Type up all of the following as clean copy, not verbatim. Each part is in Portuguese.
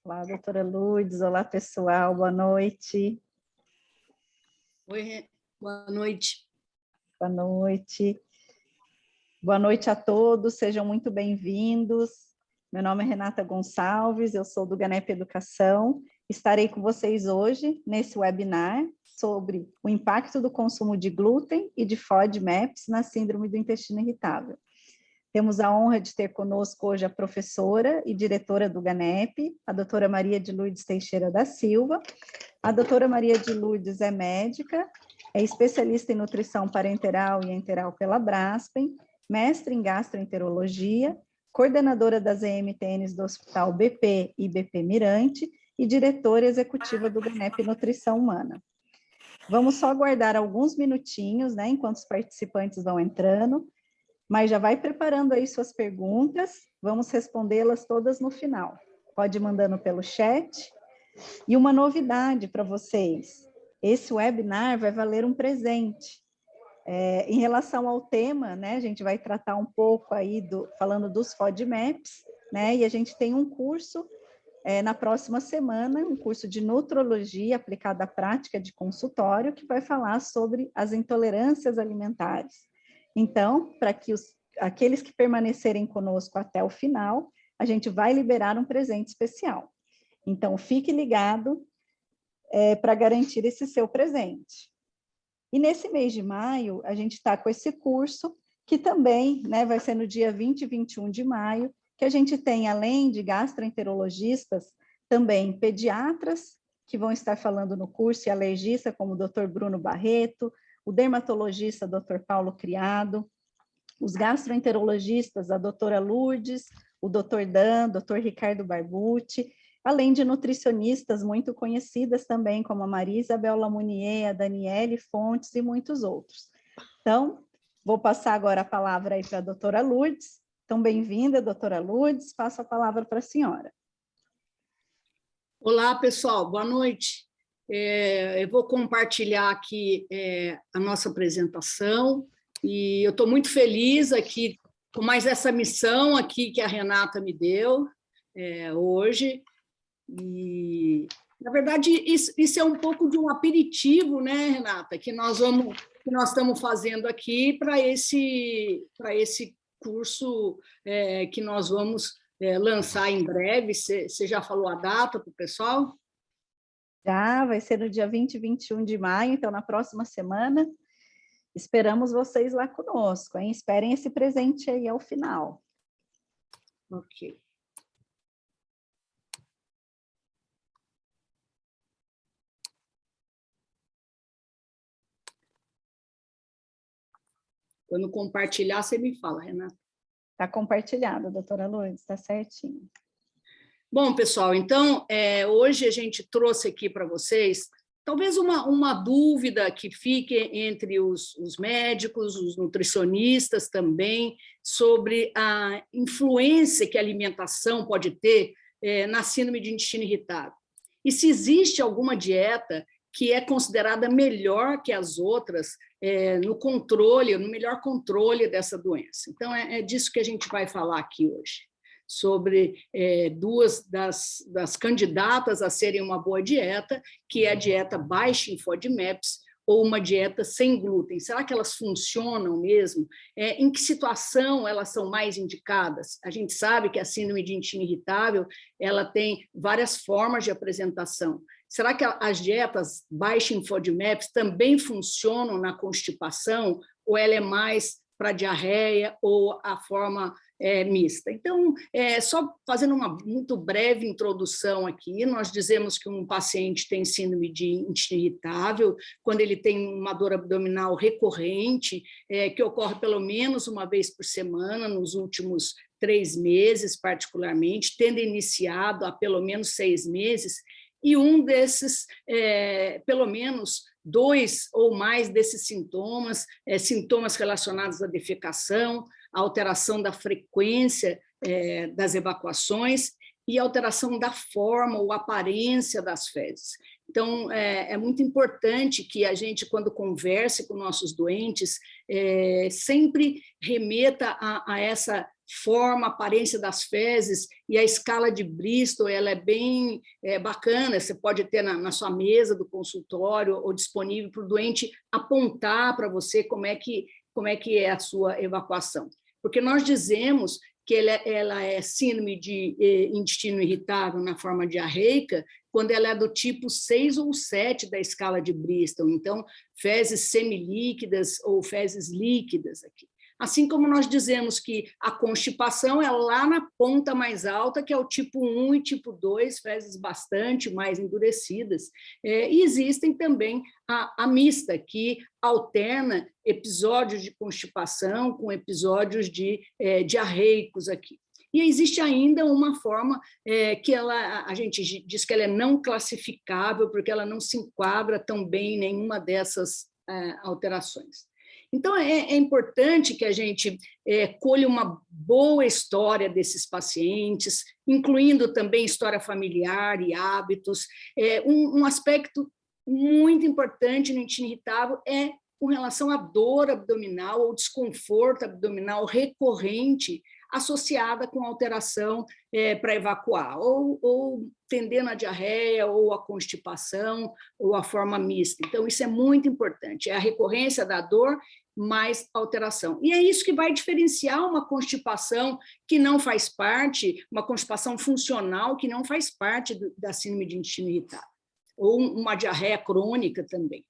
Olá, doutora Lourdes. Olá, pessoal. Boa noite. Oi, boa noite. Boa noite. Boa noite a todos, sejam muito bem-vindos. Meu nome é Renata Gonçalves, eu sou do GANEP Educação. Estarei com vocês hoje nesse webinar sobre o impacto do consumo de glúten e de FODMAPs na síndrome do intestino irritável. Temos a honra de ter conosco hoje a professora e diretora do GANEP, a doutora Maria de Lourdes Teixeira da Silva. A doutora Maria de Lourdes é médica, é especialista em nutrição parenteral e enteral pela Braskem, mestre em gastroenterologia, coordenadora das EMTNs do Hospital BP e BP Mirante e diretora executiva do GANEP Nutrição Humana. Vamos só aguardar alguns minutinhos, né, enquanto os participantes vão entrando, mas já vai preparando aí suas perguntas, vamos respondê-las todas no final. Pode ir mandando pelo chat. E uma novidade para vocês, esse webinar vai valer um presente. Em relação ao tema, né, a gente vai tratar um pouco aí, falando dos FODMAPs, né, e a gente tem um curso na próxima semana, um curso de nutrologia aplicada à prática de consultório, que vai falar sobre as intolerâncias alimentares. Então, para que aqueles que permanecerem conosco até o final, a gente vai liberar um presente especial. Então, fique ligado para garantir esse seu presente. E nesse mês de maio, a gente está com esse curso, que também, né, vai ser no dia 20 e 21 de maio, que a gente tem, além de gastroenterologistas, também pediatras, que vão estar falando no curso, e alergista, como o Dr. Bruno Barreto, o dermatologista, Dr. Paulo Criado, os gastroenterologistas, a doutora Lourdes, o Dr. Dan, Dr. Ricardo Barbucci, além de nutricionistas muito conhecidas também, como a Maria Isabel Lamounier, a Daniele Fontes e muitos outros. Então, vou passar agora a palavra aí para a doutora Lourdes. Então, bem-vinda, doutora Lourdes, passo a palavra para a senhora. Olá, pessoal, boa noite. Eu vou compartilhar aqui a nossa apresentação, e eu estou muito feliz aqui com mais essa missão aqui que a Renata me deu hoje. E, na verdade, isso é um pouco de um aperitivo, né, Renata, que nós estamos fazendo aqui para esse curso que nós vamos lançar em breve. Você já falou a data para o pessoal? Já, vai ser no dia 20 e 21 de maio, então na próxima semana. Esperamos vocês lá conosco, hein? Esperem esse presente aí ao final. Ok. Quando compartilhar, você me fala, Renata. Está compartilhado, doutora Lourdes, está certinho. Bom, pessoal, então, hoje a gente trouxe aqui para vocês, talvez uma dúvida que fique entre os médicos, os nutricionistas também, sobre a influência que a alimentação pode ter na síndrome de intestino irritável. E se existe alguma dieta que é considerada melhor que as outras no melhor controle dessa doença. Então, é disso que a gente vai falar aqui hoje, sobre duas das candidatas a serem uma boa dieta, que é a dieta baixa em FODMAPs ou uma dieta sem glúten. Será que elas funcionam mesmo? Em que situação elas são mais indicadas? A gente sabe que a síndrome de intestino irritável ela tem várias formas de apresentação. Será que as dietas baixas em FODMAPs também funcionam na constipação, ou ela é mais para diarreia, ou a forma mista? Então, só fazendo uma muito breve introdução aqui, nós dizemos que um paciente tem síndrome de intestino irritável quando ele tem uma dor abdominal recorrente, que ocorre pelo menos uma vez por semana, nos últimos 3 meses, particularmente, tendo iniciado há pelo menos 6 meses, e um desses, pelo menos 2 ou mais desses sintomas, sintomas relacionados à defecação, a alteração da frequência das evacuações e alteração da forma ou aparência das fezes. Então, é muito importante que a gente, quando converse com nossos doentes, sempre remeta a essa forma, aparência das fezes, e a escala de Bristol ela é bem bacana, você pode ter na sua mesa do consultório ou disponível para o doente apontar para você como é que é a sua evacuação. Porque nós dizemos que ela é síndrome de intestino irritável na forma diarreica, quando ela é do tipo 6 ou 7 da escala de Bristol, então fezes semilíquidas ou fezes líquidas aqui. Assim como nós dizemos que a constipação é lá na ponta mais alta, que é o tipo 1 e tipo 2, fezes bastante mais endurecidas. E existem também a mista, que alterna episódios de constipação com episódios de diarreicos aqui. E existe ainda uma forma que a gente diz que ela é não classificável, porque ela não se enquadra tão bem em nenhuma dessas alterações. Então, é importante que a gente colhe uma boa história desses pacientes, incluindo também história familiar e hábitos. Um aspecto muito importante no intestino irritável é com relação à dor abdominal ou desconforto abdominal recorrente associada com alteração para evacuar, ou tendendo à diarreia, ou à constipação, ou à forma mista. Então, isso é muito importante, é a recorrência da dor mais alteração. E é isso que vai diferenciar uma constipação que não faz parte, uma constipação funcional que não faz parte da síndrome de intestino irritável, ou uma diarreia crônica também.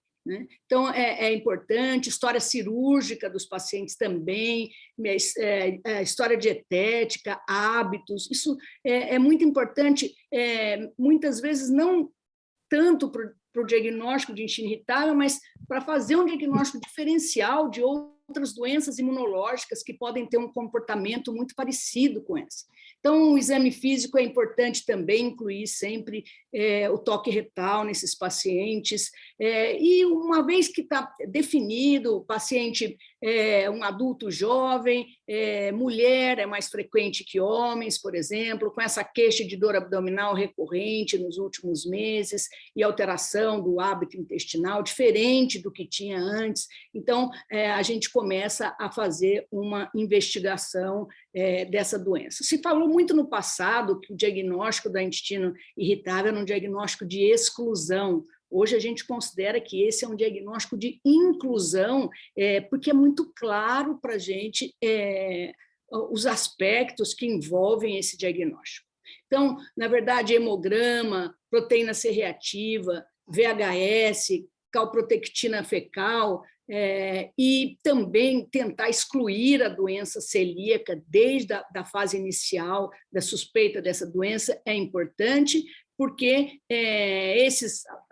Então, é importante, história cirúrgica dos pacientes também, história dietética, hábitos, isso é muito importante, muitas vezes não tanto para o diagnóstico de intestino irritável, mas para fazer um diagnóstico diferencial de outras doenças imunológicas que podem ter um comportamento muito parecido com essa. Então, o exame físico é importante também incluir sempre o toque retal nesses pacientes, e uma vez que está definido, o paciente é um adulto jovem, mulher é mais frequente que homens, por exemplo, com essa queixa de dor abdominal recorrente nos últimos meses e alteração do hábito intestinal diferente do que tinha antes. Então, a gente começa a fazer uma investigação dessa doença. Se falou muito no passado que o diagnóstico do intestino irritável era um diagnóstico de exclusão. Hoje a gente considera que esse é um diagnóstico de inclusão, porque é muito claro para a gente os aspectos que envolvem esse diagnóstico. Então, na verdade, hemograma, proteína C reativa, VHS, calprotectina fecal, e também tentar excluir a doença celíaca desde a fase inicial da suspeita dessa doença é importante, porque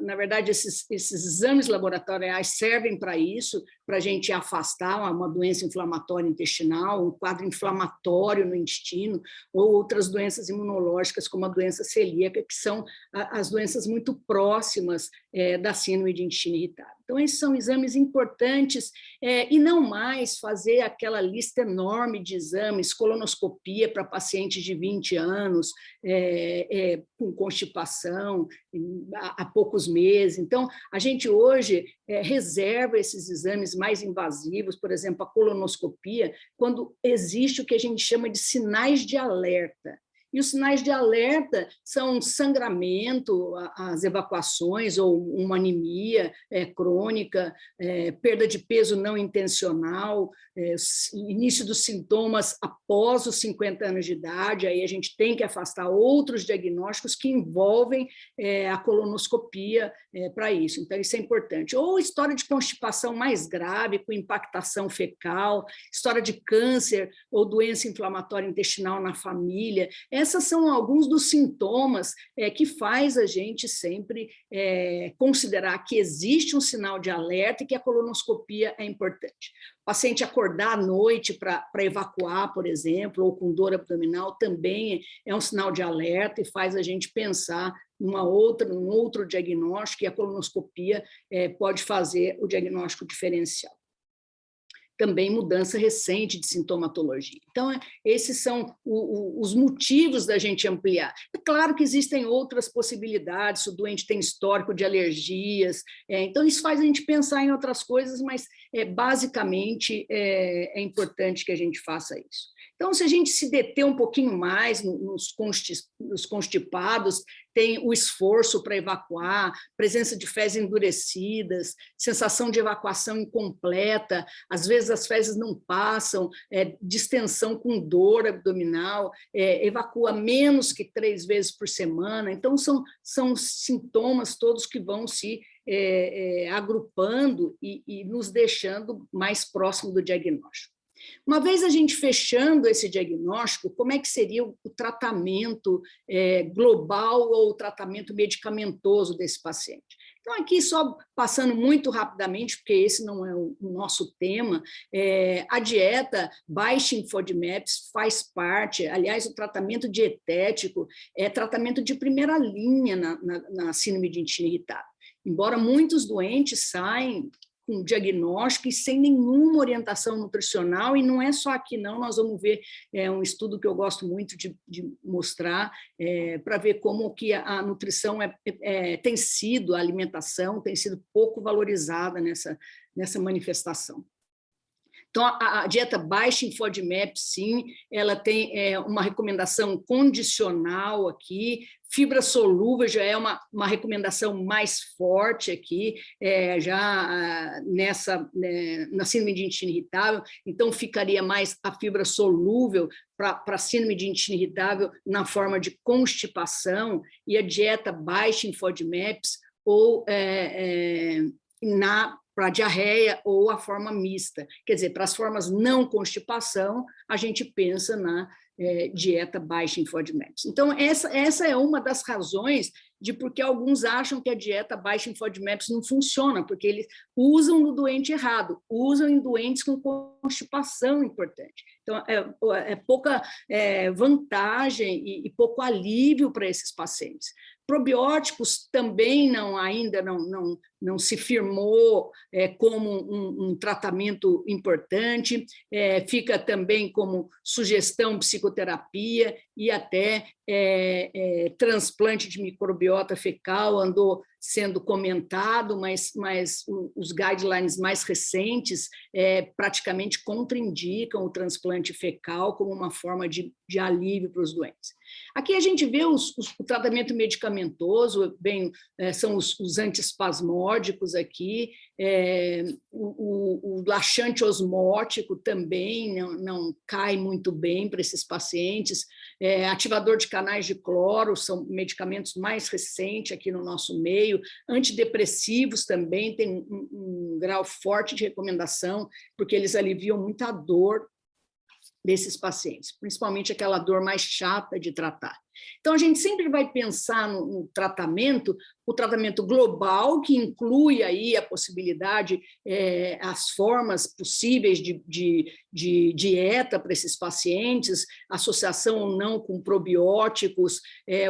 na verdade, esses exames laboratoriais servem para isso, para a gente afastar uma doença inflamatória intestinal, um quadro inflamatório no intestino, ou outras doenças imunológicas, como a doença celíaca, que são as doenças muito próximas da síndrome de intestino irritável. Então, esses são exames importantes, e não mais fazer aquela lista enorme de exames, colonoscopia para pacientes de 20 anos, com constipação, há poucos meses. Então, a gente hoje reserva esses exames mais invasivos, por exemplo, a colonoscopia, quando existe o que a gente chama de sinais de alerta. E os sinais de alerta são sangramento, as evacuações, ou uma anemia crônica, perda de peso não intencional, início dos sintomas após os 50 anos de idade, aí a gente tem que afastar outros diagnósticos que envolvem a colonoscopia para isso. Então, isso é importante. Ou história de constipação mais grave, com impactação fecal, história de câncer ou doença inflamatória intestinal na família. Essas são alguns dos sintomas que faz a gente sempre considerar que existe um sinal de alerta e que a colonoscopia é importante. O paciente acordar à noite para evacuar, por exemplo, ou com dor abdominal, também é um sinal de alerta e faz a gente pensar num outro diagnóstico, e a colonoscopia pode fazer o diagnóstico diferencial. também mudança recente de sintomatologia. Então, esses são os motivos da gente ampliar. É claro que existem outras possibilidades, se o doente tem histórico de alergias, então isso faz a gente pensar em outras coisas, mas basicamente é importante que a gente faça isso. Então, se a gente se deter um pouquinho mais nos constipados, tem o esforço para evacuar, presença de fezes endurecidas, sensação de evacuação incompleta, às vezes as fezes não passam, distensão com dor abdominal, evacua menos que 3 vezes por semana. Então, são sintomas todos que vão se agrupando e nos deixando mais próximo do diagnóstico. Uma vez a gente fechando esse diagnóstico, como é que seria o tratamento global ou o tratamento medicamentoso desse paciente? Então, aqui, só passando muito rapidamente, porque esse não é o nosso tema, a dieta baixa em FODMAPs faz parte, aliás, o tratamento dietético é tratamento de primeira linha na síndrome de intestino irritável. Embora muitos doentes saem com diagnóstico e sem nenhuma orientação nutricional, e não é só aqui não, nós vamos ver um estudo que eu gosto muito de mostrar, para ver como que a nutrição tem sido, a alimentação tem sido pouco valorizada nessa manifestação. Então, a dieta baixa em FODMAP, sim, ela tem uma recomendação condicional aqui, fibra solúvel já é uma recomendação mais forte aqui, já na síndrome de intestino irritável, então ficaria mais a fibra solúvel para a síndrome de intestino irritável na forma de constipação, e a dieta baixa em FODMAPs ou para a diarreia ou a forma mista. Quer dizer, para as formas não constipação, a gente pensa na dieta baixa em FODMAPs. Então, essa é uma das razões de porque alguns acham que a dieta baixa em FODMAPs não funciona, porque eles usam no doente errado, usam em doentes com constipação importante. Então, pouca vantagem e pouco alívio para esses pacientes. Probióticos também ainda não se firmou como um tratamento importante, fica também como sugestão psicoterapia e até transplante de microbiota fecal andou sendo comentado, mas os guidelines mais recentes praticamente contraindicam o transplante fecal como uma forma de alívio para os doentes. Aqui a gente vê o tratamento medicamentoso, são os antiespasmódicos aqui, o laxante osmótico também não cai muito bem para esses pacientes, ativador de canais de cloro são medicamentos mais recentes aqui no nosso meio, antidepressivos também tem um grau forte de recomendação, porque eles aliviam muita dor desses pacientes, principalmente aquela dor mais chata de tratar. Então, a gente sempre vai pensar no tratamento, o tratamento global, que inclui aí a possibilidade, as formas possíveis de dieta para esses pacientes, associação ou não com probióticos,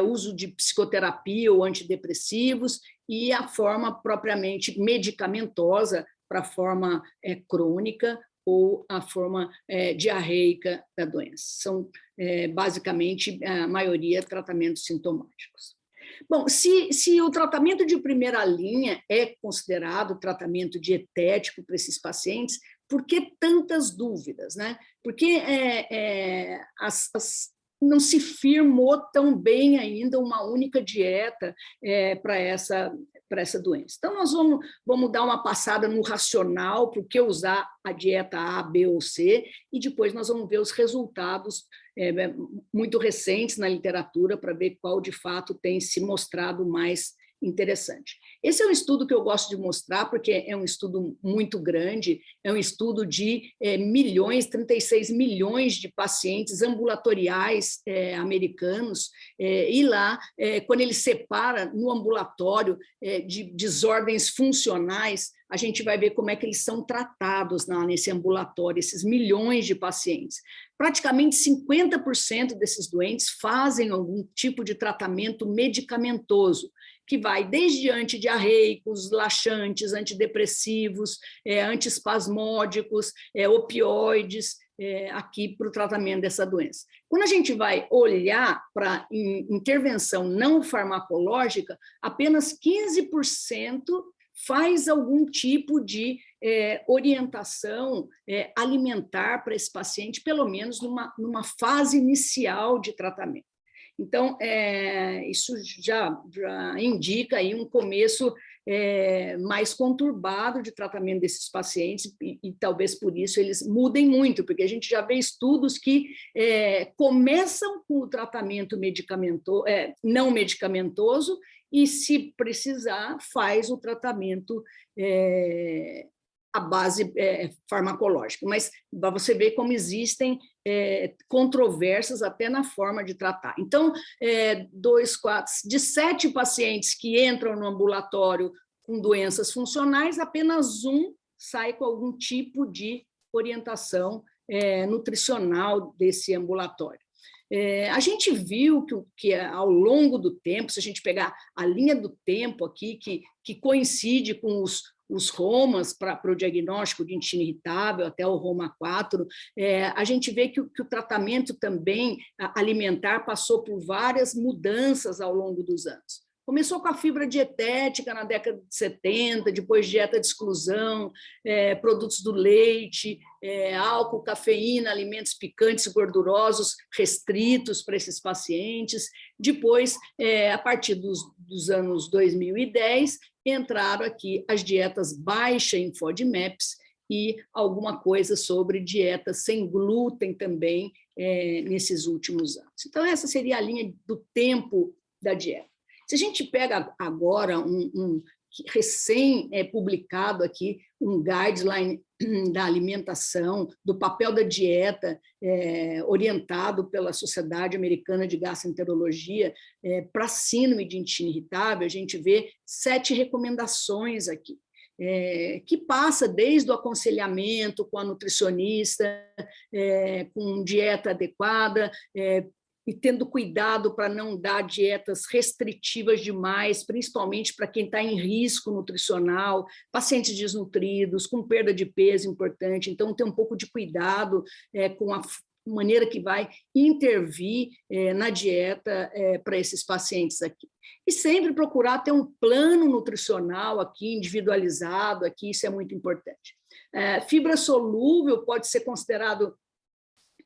uso de psicoterapia ou antidepressivos, e a forma propriamente medicamentosa para a forma crônica, ou a forma diarreica da doença. São, basicamente, a maioria tratamentos sintomáticos. Bom, se o tratamento de primeira linha é considerado tratamento dietético para esses pacientes, por que tantas dúvidas, né? Porque não se firmou tão bem ainda uma única dieta para essa doença. Então, nós vamos dar uma passada no racional, por que usar a dieta A, B ou C, e depois nós vamos ver os resultados muito recentes na literatura para ver qual, de fato, tem se mostrado mais interessante. Esse é um estudo que eu gosto de mostrar, porque é um estudo muito grande, é um estudo de 36 milhões de pacientes ambulatoriais americanos, e lá, quando ele separa no ambulatório de desordens funcionais, a gente vai ver como é que eles são tratados nesse ambulatório, esses milhões de pacientes. Praticamente 50% desses doentes fazem algum tipo de tratamento medicamentoso, que vai desde antidiarreicos, laxantes, antidepressivos, antiespasmódicos, opioides, aqui para o tratamento dessa doença. Quando a gente vai olhar para intervenção não farmacológica, apenas 15% faz algum tipo de orientação alimentar para esse paciente, pelo menos numa fase inicial de tratamento. Então, isso já indica aí um começo mais conturbado de tratamento desses pacientes, e talvez por isso eles mudem muito, porque a gente já vê estudos que começam com o tratamento não medicamentoso e, se precisar, faz o tratamento à base farmacológica. Mas você vê como existem controvérsias até na forma de tratar. Então, de 7 pacientes que entram no ambulatório com doenças funcionais, apenas um sai com algum tipo de orientação nutricional desse ambulatório. A gente viu que ao longo do tempo, se a gente pegar a linha do tempo aqui, que coincide com os ROMAs para o diagnóstico de intestino irritável, até o ROMA 4, a gente vê que o tratamento também alimentar passou por várias mudanças ao longo dos anos. Começou com a fibra dietética na década de 70, depois dieta de exclusão, produtos do leite, álcool, cafeína, alimentos picantes e gordurosos restritos para esses pacientes. Depois, a partir dos anos 2010, entraram aqui as dietas baixa em FODMAPs e alguma coisa sobre dieta sem glúten também nesses últimos anos. Então, essa seria a linha do tempo da dieta. Se a gente pega agora recém-publicado aqui, um guideline da alimentação, do papel da dieta, orientado pela Sociedade Americana de Gastroenterologia, para síndrome de intestino irritável, a gente vê 7 recomendações aqui, que passa desde o aconselhamento com a nutricionista, com dieta adequada, e tendo cuidado para não dar dietas restritivas demais, principalmente para quem está em risco nutricional, pacientes desnutridos, com perda de peso importante. Então, ter um pouco de cuidado com a maneira que vai intervir na dieta para esses pacientes aqui. E sempre procurar ter um plano nutricional aqui, individualizado, aqui, isso é muito importante. Fibra solúvel pode ser considerado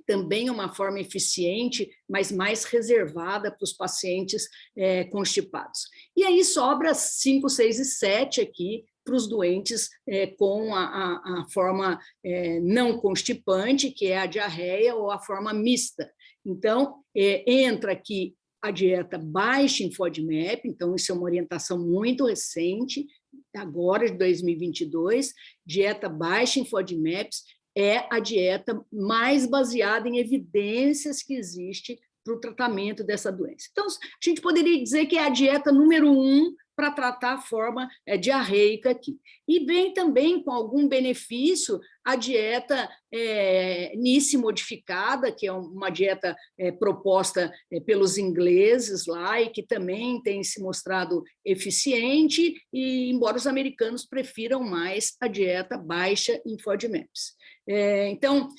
também uma forma eficiente, mas mais reservada para os pacientes constipados. E aí sobra 5, 6 e 7 aqui para os doentes com a forma não constipante, que é a diarreia, ou a forma mista. Então, entra aqui a dieta baixa em FODMAP, então isso é uma orientação muito recente, agora de 2022, dieta baixa em FODMAPs, é a dieta mais baseada em evidências que existe para o tratamento dessa doença. Então, a gente poderia dizer que é a dieta número 1 para tratar a forma diarreica aqui. E vem também com algum benefício a dieta NICE modificada, que é uma dieta proposta pelos ingleses lá e que também tem se mostrado eficiente, e embora os americanos prefiram mais a dieta baixa em FODMAPs. Então,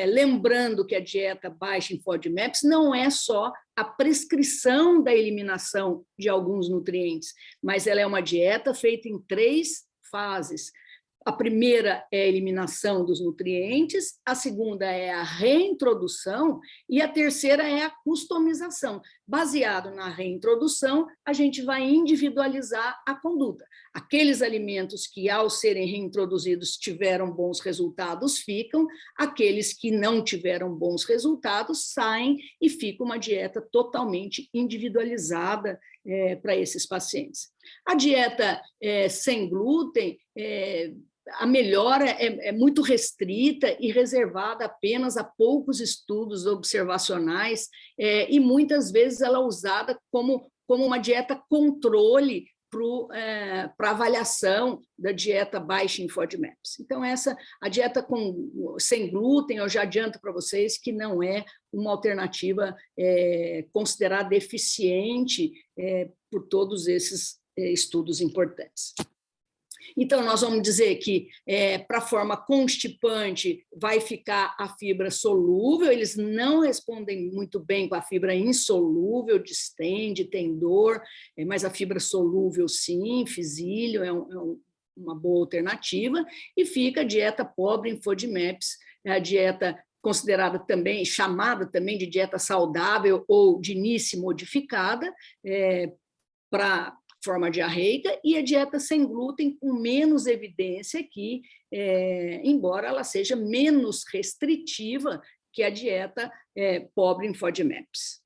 lembrando que a dieta baixa em FODMAPs não é só a prescrição da eliminação de alguns nutrientes, mas ela é uma dieta feita em 3 fases. A primeira é a eliminação dos nutrientes, a segunda é a reintrodução e a terceira é a customização. Baseado na reintrodução, a gente vai individualizar a conduta. Aqueles alimentos que, ao serem reintroduzidos, tiveram bons resultados, ficam. Aqueles que não tiveram bons resultados, saem e fica uma dieta totalmente individualizada para esses pacientes. A dieta sem glúten, a melhora é muito restrita e reservada apenas a poucos estudos observacionais, e muitas vezes ela é usada como uma dieta controle para avaliação da dieta baixa em FODMAPs. Então, a dieta sem glúten, eu já adianto para vocês que não é uma alternativa considerada eficiente por todos esses estudos importantes. Então, nós vamos dizer que, para a forma constipante, vai ficar a fibra solúvel, eles não respondem muito bem com a fibra insolúvel, distende, tem dor, mas a fibra solúvel, sim, fisílio, uma boa alternativa, e fica a dieta pobre em FODMAPs, a dieta considerada também, chamada também de dieta saudável ou de NICE modificada, para forma diarreica, e a dieta sem glúten com menos evidência aqui, embora ela seja menos restritiva que a dieta pobre em FODMAPs.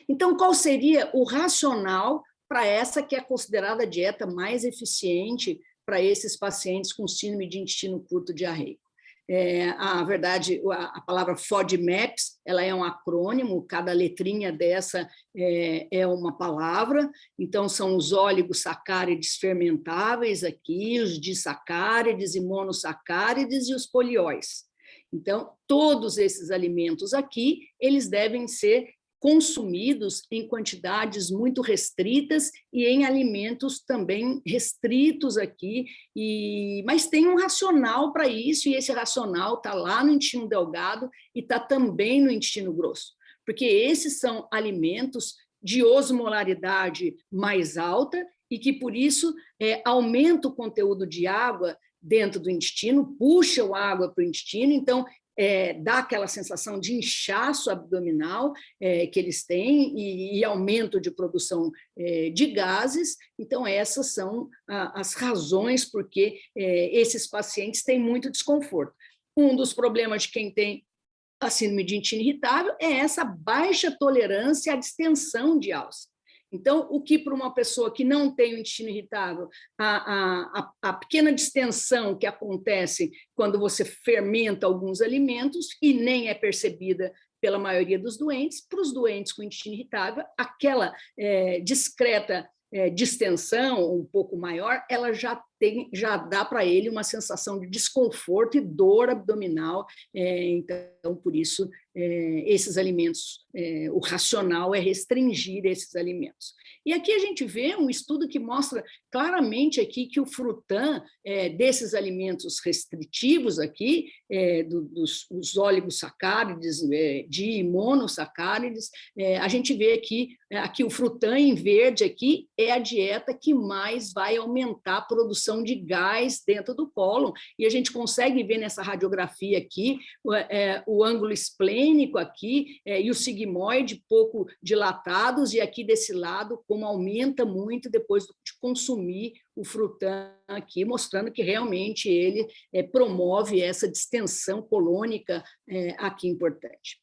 Então, qual seria o racional para essa que é considerada a dieta mais eficiente para esses pacientes com síndrome de intestino curto diarreico? A verdade, a palavra FODMAPs, ela é um acrônimo, cada letrinha dessa é uma palavra, então são os oligosacárides fermentáveis aqui, os disacárides e monossacárides e os polióis. Então, todos esses alimentos aqui, eles devem ser consumidos em quantidades muito restritas e em alimentos também restritos aqui, mas tem um racional para isso, e esse racional está lá no intestino delgado e está também no intestino grosso, porque esses são alimentos de osmolaridade mais alta e que, por isso, aumenta o conteúdo de água dentro do intestino, puxa a água para o intestino, então, dá aquela sensação de inchaço abdominal que eles têm e aumento de produção de gases. Então, essas são as razões por que esses pacientes têm muito desconforto. Um dos problemas de quem tem a síndrome de intestino irritável é essa baixa tolerância à distensão de alça. Então, o que para uma pessoa que não tem o intestino irritável, a pequena distensão que acontece quando você fermenta alguns alimentos e nem é percebida pela maioria dos doentes, para os doentes com intestino irritável, aquela discreta distensão um pouco maior, ela já dá para ele uma sensação de desconforto e dor abdominal, então, por isso, esses alimentos, o racional é restringir esses alimentos. E aqui a gente vê um estudo que mostra claramente aqui que o frutan desses alimentos restritivos aqui, dos oligosacárides, de monossacárides, a gente vê aqui o frutan em verde aqui é a dieta que mais vai aumentar a produção de gás dentro do cólon, e a gente consegue ver nessa radiografia aqui o ângulo esplênico aqui e o sigmoide pouco dilatados, e aqui desse lado como aumenta muito depois de consumir o frutan aqui, mostrando que realmente ele promove essa distensão colônica aqui importante.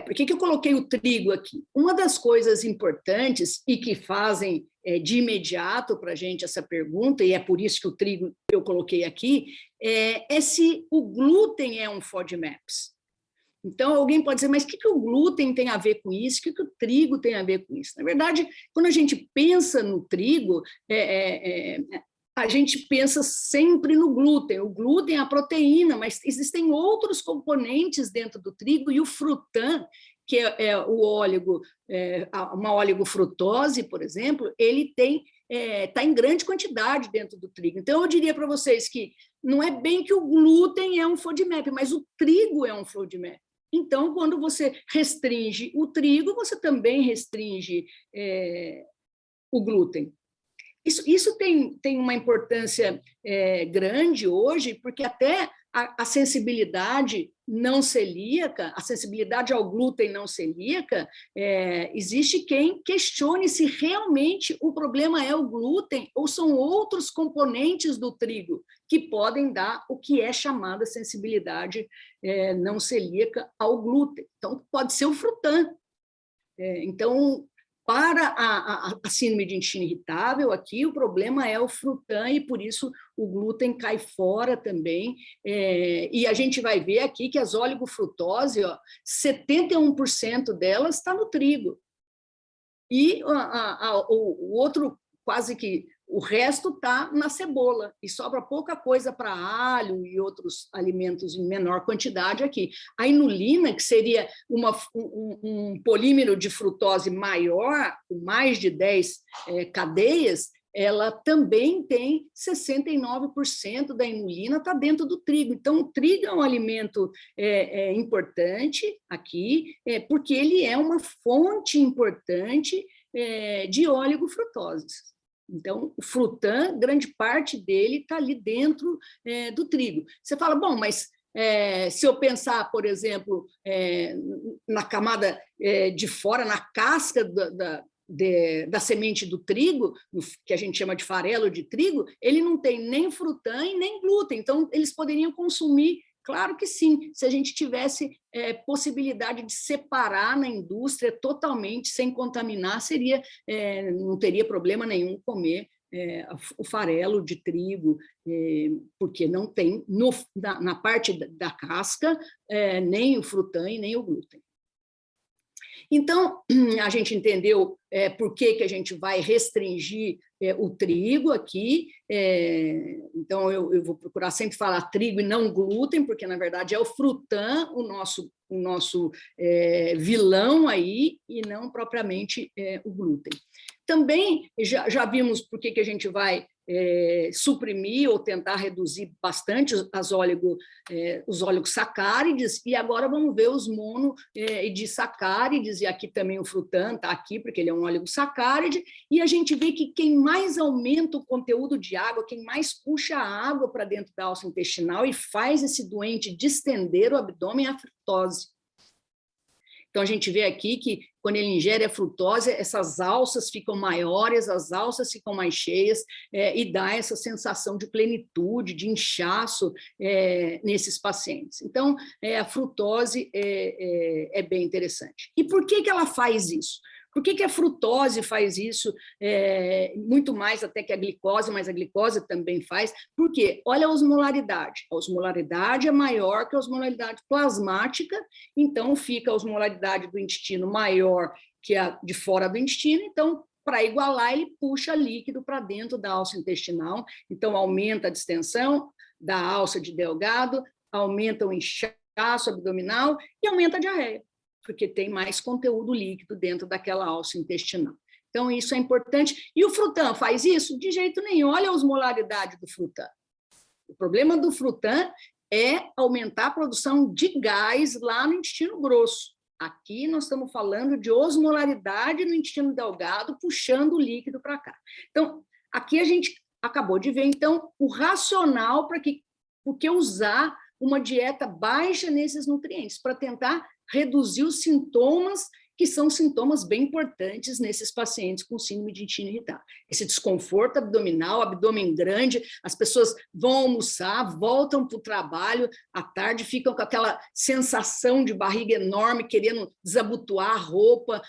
Por que eu coloquei o trigo aqui? Uma das coisas importantes e que fazem de imediato para a gente essa pergunta, e é por isso que o trigo eu coloquei aqui, é se o glúten é um FODMAPs. Então, alguém pode dizer, mas o que o glúten tem a ver com isso? O que o trigo tem a ver com isso? Na verdade, quando a gente pensa no trigo, a gente pensa sempre no glúten. O glúten é a proteína, mas existem outros componentes dentro do trigo, e o frutan, que é o óleo, uma oligofrutose, por exemplo, ele está em grande quantidade dentro do trigo. Então, eu diria para vocês que não é bem que o glúten é um FODMAP, mas o trigo é um FODMAP. Então, quando você restringe o trigo, você também restringe o glúten. Isso tem uma importância grande hoje, porque até a sensibilidade não celíaca, a sensibilidade ao glúten não celíaca, existe quem questione se realmente o problema é o glúten ou são outros componentes do trigo que podem dar o que é chamada sensibilidade não celíaca ao glúten. Então, pode ser o frutan. Então, para a síndrome de intestino irritável, aqui o problema é o frutan e, por isso, o glúten cai fora também. E a gente vai ver aqui que as oligofrutose, 71% delas está no trigo. E o outro, quase que O resto está na cebola, e sobra pouca coisa para alho e outros alimentos em menor quantidade aqui. A inulina, que seria um polímero de frutose maior, com mais de 10 cadeias, ela também tem 69% da inulina está dentro do trigo. Então, o trigo é um alimento importante aqui, porque ele é uma fonte importante de oligofrutoses. Então, o frutan, grande parte dele está ali dentro do trigo. Você fala, bom, mas se eu pensar, por exemplo, na camada de fora, na casca da semente do trigo, que a gente chama de farelo de trigo, ele não tem nem frutan e nem glúten, então eles poderiam consumir. Claro que sim, se a gente tivesse possibilidade de separar na indústria totalmente, sem contaminar, não teria problema nenhum comer o farelo de trigo, porque não tem na parte da casca nem o frutan e nem o glúten. Então, a gente entendeu por que a gente vai restringir o trigo aqui. Então, eu vou procurar sempre falar trigo e não glúten, porque, na verdade, é o frutan o nosso vilão aí, e não propriamente o glúten. Também já vimos por que a gente vai suprimir ou tentar reduzir bastante os oligosacárides, e agora vamos ver os monoidisacárides, e aqui também o frutan está aqui, porque ele é um oligosacáride, e a gente vê que quem mais aumenta o conteúdo de água, quem mais puxa a água para dentro da alça intestinal e faz esse doente distender o abdômen é a frutose. Então, a gente vê aqui que, quando ele ingere a frutose, essas alças ficam maiores, as alças ficam mais cheias, e dá essa sensação de plenitude, de inchaço nesses pacientes. Então, a frutose é bem interessante. E por que ela faz isso? Por que a frutose faz isso muito mais até que a glicose, mas a glicose também faz? Porque, olha a osmolaridade. A osmolaridade é maior que a osmolaridade plasmática, então fica a osmolaridade do intestino maior que a de fora do intestino, então, para igualar, ele puxa líquido para dentro da alça intestinal, então aumenta a distensão da alça de Delgado, aumenta o inchaço abdominal e aumenta a diarreia, porque tem mais conteúdo líquido dentro daquela alça intestinal. Então, isso é importante. E o frutan faz isso? De jeito nenhum. Olha a osmolaridade do frutan. O problema do frutan é aumentar a produção de gás lá no intestino grosso. Aqui nós estamos falando de osmolaridade no intestino delgado, puxando o líquido para cá. Então, aqui a gente acabou de ver, então, o racional para por que usar uma dieta baixa nesses nutrientes, para tentar reduzir os sintomas, que são sintomas bem importantes nesses pacientes com síndrome de intestino irritável. Esse desconforto abdominal, abdômen grande, as pessoas vão almoçar, voltam para o trabalho, à tarde ficam com aquela sensação de barriga enorme, querendo desabotoar a roupa,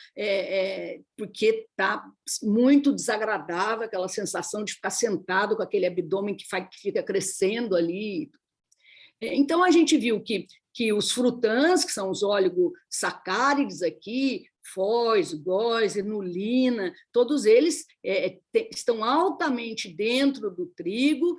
porque está muito desagradável aquela sensação de ficar sentado com aquele abdômen que fica crescendo ali. Então, a gente viu que os frutans, que são os oligosacárides aqui, foz, góis, inulina, todos eles estão altamente dentro do trigo,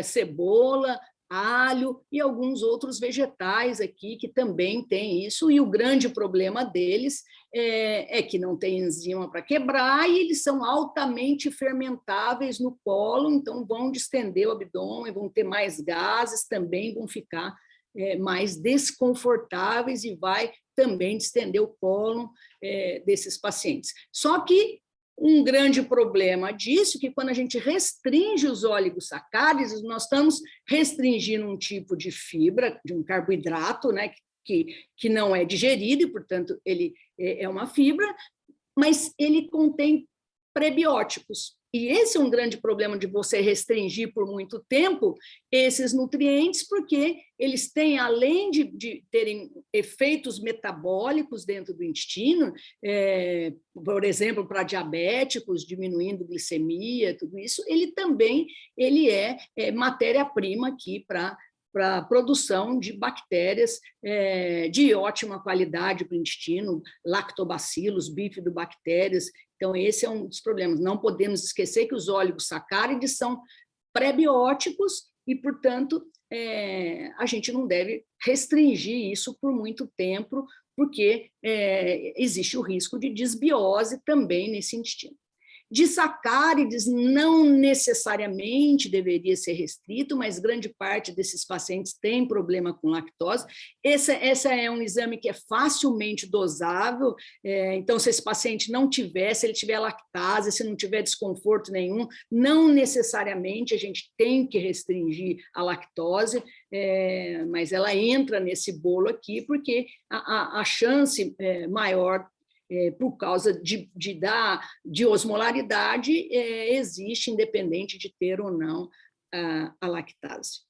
cebola, alho e alguns outros vegetais aqui que também têm isso, e o grande problema deles é que não tem enzima para quebrar e eles são altamente fermentáveis no cólon, então vão distender o abdômen, vão ter mais gases, também vão ficar mais desconfortáveis e vai também distender o cólon desses pacientes. Só que um grande problema disso é que quando a gente restringe os oligosacárides, nós estamos restringindo um tipo de fibra, de um carboidrato, né, que não é digerido e, portanto, ele é uma fibra, mas ele contém prebióticos. E esse é um grande problema de você restringir por muito tempo esses nutrientes, porque eles têm, além de terem efeitos metabólicos dentro do intestino, por exemplo, para diabéticos, diminuindo glicemia, tudo isso, ele também é matéria-prima aqui para a produção de bactérias de ótima qualidade para o intestino, lactobacilos, bifidobactérias, Então, esse é um dos problemas. Não podemos esquecer que os oligosacárides são pré-bióticos e, portanto, a gente não deve restringir isso por muito tempo, porque existe o risco de desbiose também nesse intestino. Disacárides não necessariamente deveria ser restrito, mas grande parte desses pacientes tem problema com lactose. Esse é um exame que é facilmente dosável, então se esse paciente não tiver, se ele tiver lactase, se não tiver desconforto nenhum, não necessariamente a gente tem que restringir a lactose, mas ela entra nesse bolo aqui porque a chance maior por causa de osmolaridade, existe, independente de ter ou não a lactase.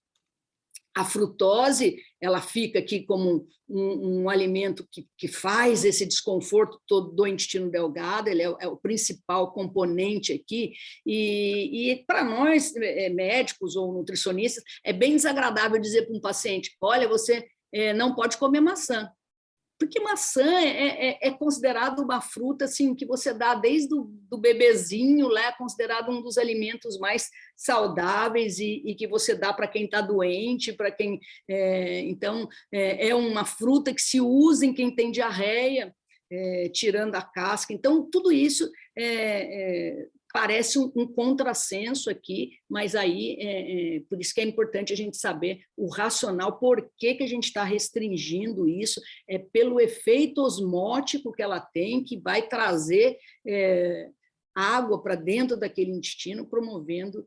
A frutose, ela fica aqui como um alimento que faz esse desconforto todo do intestino delgado, ele é o principal componente aqui, e para nós, médicos ou nutricionistas, é bem desagradável dizer para um paciente, olha, você não pode comer maçã, porque maçã é considerado uma fruta assim, que você dá desde do bebezinho, lá é considerado um dos alimentos mais saudáveis e que você dá para quem está doente, para quem... então, é uma fruta que se usa em quem tem diarreia, tirando a casca. Então, tudo isso parece um contrassenso aqui, mas aí, por isso que é importante a gente saber o racional, por que a gente está restringindo isso, pelo efeito osmótico que ela tem, que vai trazer água para dentro daquele intestino, promovendo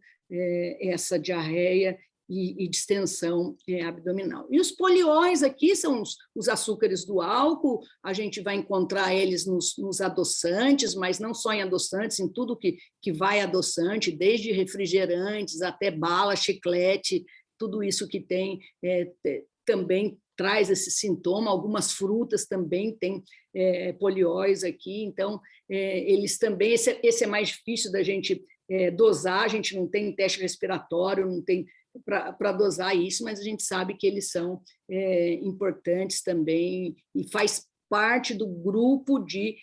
essa diarreia e distensão abdominal. E os polióis aqui são os açúcares do álcool, a gente vai encontrar eles nos adoçantes, mas não só em adoçantes, em tudo que vai adoçante, desde refrigerantes até bala, chiclete, tudo isso que tem também traz esse sintoma, algumas frutas também têm polióis aqui, então eles também, esse é mais difícil da gente dosar, a gente não tem teste respiratório, não tem para dosar isso, mas a gente sabe que eles são importantes também e faz parte do grupo de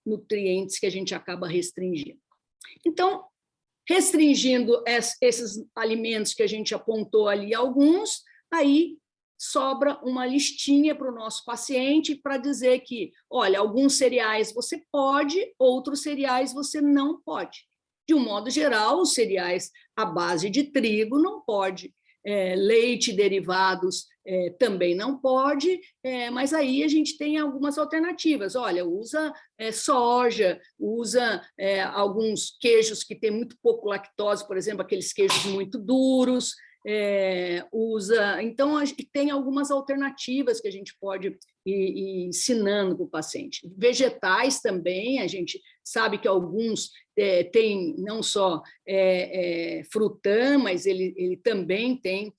nutrientes que a gente acaba restringindo. Então, restringindo esses alimentos que a gente apontou ali, alguns, aí sobra uma listinha para o nosso paciente para dizer que, olha, alguns cereais você pode, outros cereais você não pode. De um modo geral, os cereais à base de trigo não pode, leite e derivados também não pode, mas aí a gente tem algumas alternativas. Olha, usa soja, usa alguns queijos que têm muito pouco lactose, por exemplo, aqueles queijos muito duros, usa... Então, tem algumas alternativas que a gente pode ir ensinando para o paciente. Vegetais também, a gente sabe que alguns têm não só frutã, mas ele também tem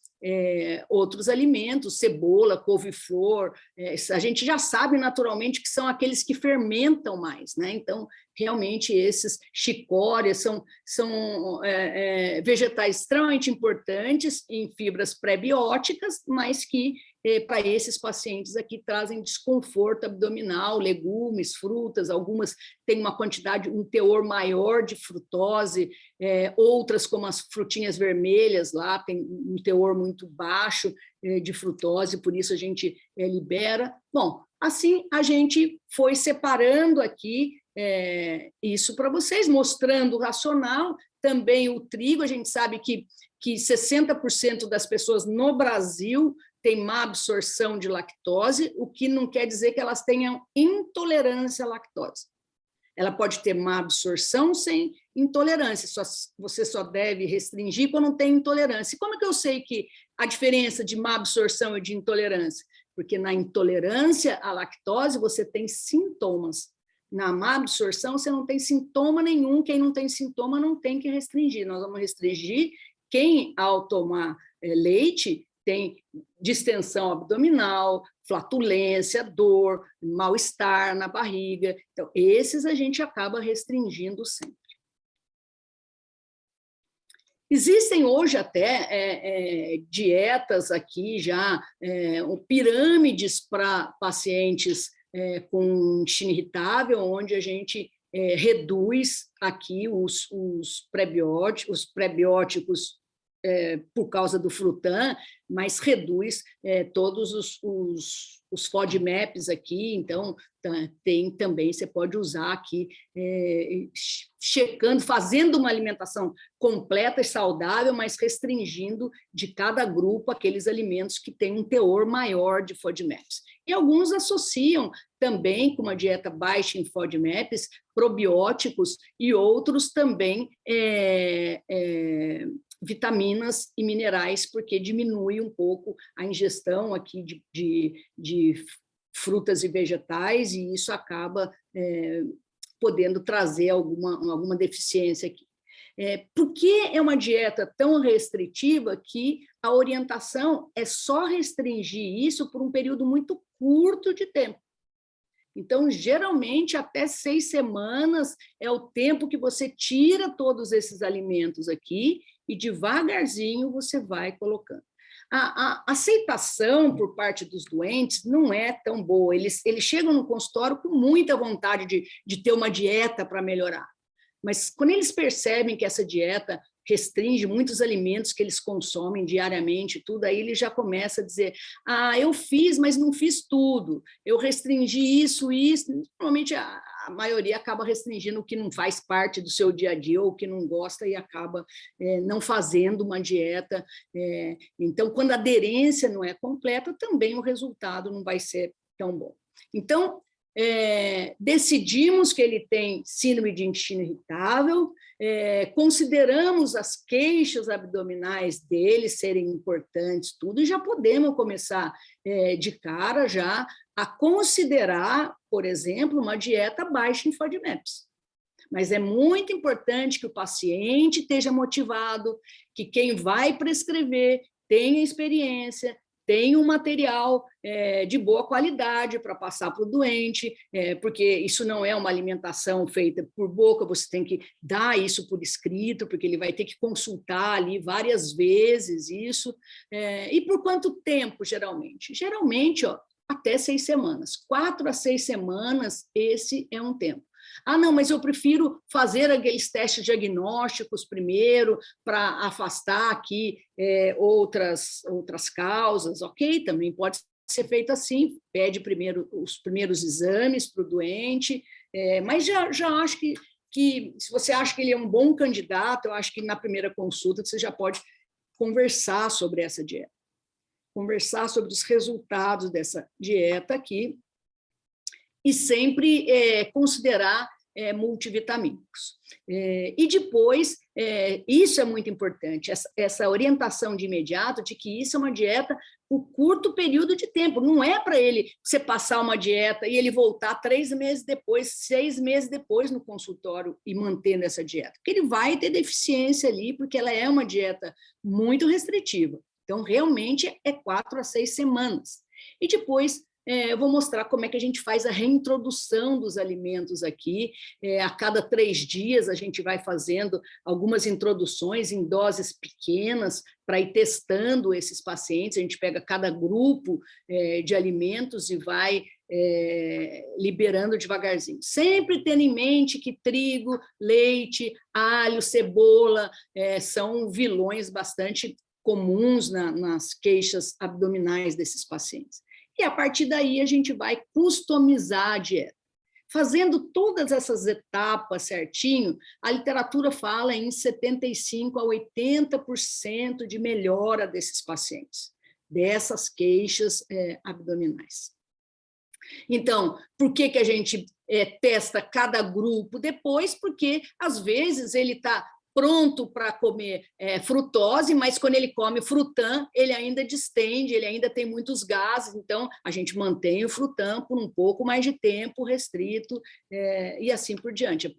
outros alimentos, cebola, couve-flor, a gente já sabe naturalmente que são aqueles que fermentam mais, né? Então, realmente, esses chicórias são vegetais extremamente importantes em fibras pré-bióticas, mas que, para esses pacientes aqui, trazem desconforto abdominal, legumes, frutas, algumas têm uma quantidade, um teor maior de frutose, outras, como as frutinhas vermelhas, lá tem um teor muito baixo de frutose, por isso a gente libera. Bom, assim a gente foi separando aqui isso para vocês, mostrando o racional, também o trigo, a gente sabe que 60% das pessoas no Brasil têm má absorção de lactose, o que não quer dizer que elas tenham intolerância à lactose. Ela pode ter má absorção sem intolerância, você só deve restringir quando tem intolerância. E como é que eu sei que a diferença de má absorção e de intolerância? Porque na intolerância à lactose você tem sintomas. Na má absorção você não tem sintoma nenhum, quem não tem sintoma não tem que restringir. Nós vamos restringir quem, ao tomar leite, tem distensão abdominal, flatulência, dor, mal-estar na barriga. Então, esses a gente acaba restringindo sempre. Existem hoje até dietas aqui já, pirâmides para pacientes com intestino irritável, onde a gente reduz aqui os prebióticos por causa do frutan, mas reduz todos os FODMAPs aqui, então tem também, você pode usar aqui, checando, fazendo uma alimentação completa e saudável, mas restringindo de cada grupo aqueles alimentos que têm um teor maior de FODMAPs. E alguns associam também com uma dieta baixa em FODMAPs, probióticos e outros também vitaminas e minerais, porque diminui um pouco a ingestão aqui de frutas e vegetais, e isso acaba podendo trazer alguma deficiência aqui. Por que é uma dieta tão restritiva que a orientação é só restringir isso por um período muito curto de tempo? Então, geralmente, até 6 semanas é o tempo que você tira todos esses alimentos aqui e devagarzinho você vai colocando. A aceitação por parte dos doentes não é tão boa. Eles chegam no consultório com muita vontade de ter uma dieta para melhorar. Mas quando eles percebem que essa dieta restringe muitos alimentos que eles consomem diariamente, tudo, aí ele já começa a dizer, eu fiz, mas não fiz tudo, eu restringi isso. Normalmente a maioria acaba restringindo o que não faz parte do seu dia a dia, ou o que não gosta, e acaba não fazendo uma dieta. Então, quando a aderência não é completa, também o resultado não vai ser tão bom. Então, decidimos que ele tem síndrome de intestino irritável, consideramos as queixas abdominais dele serem importantes, tudo, e já podemos começar de cara já a considerar, por exemplo, uma dieta baixa em FODMAPs. Mas é muito importante que o paciente esteja motivado, que quem vai prescrever tenha experiência, tem um material de boa qualidade para passar para o doente, porque isso não é uma alimentação feita por boca, você tem que dar isso por escrito, porque ele vai ter que consultar ali várias vezes isso. E por quanto tempo, geralmente? Geralmente, até 6 semanas. 4 a 6 semanas, esse é um tempo. Não, mas eu prefiro fazer aqueles testes diagnósticos primeiro para afastar aqui outras causas, ok? Também pode ser feito assim, pede primeiro os primeiros exames para o doente, mas já acho que se você acha que ele é um bom candidato, eu acho que na primeira consulta você já pode conversar sobre essa dieta, conversar sobre os resultados dessa dieta aqui, e sempre considerar multivitamínicos. E depois, isso é muito importante, essa orientação de imediato de que isso é uma dieta por curto período de tempo, não é para você passar uma dieta e ele voltar 3 meses depois, 6 meses depois no consultório e mantendo essa dieta, porque ele vai ter deficiência ali, porque ela é uma dieta muito restritiva. Então, realmente, é 4 a 6 semanas. E depois, eu vou mostrar como é que a gente faz a reintrodução dos alimentos aqui. A cada 3 dias, a gente vai fazendo algumas introduções em doses pequenas para ir testando esses pacientes. A gente pega cada grupo de alimentos e vai liberando devagarzinho. Sempre tendo em mente que trigo, leite, alho, cebola são vilões bastante comuns nas queixas abdominais desses pacientes. E, a partir daí, a gente vai customizar a dieta. Fazendo todas essas etapas certinho, a literatura fala em 75% a 80% de melhora desses pacientes, dessas queixas abdominais. Então, por que a gente testa cada grupo depois? Porque, às vezes, ele está pronto para comer frutose, mas quando ele come frutan, ele ainda distende, ele ainda tem muitos gases, então a gente mantém o frutan por um pouco mais de tempo restrito, e assim por diante.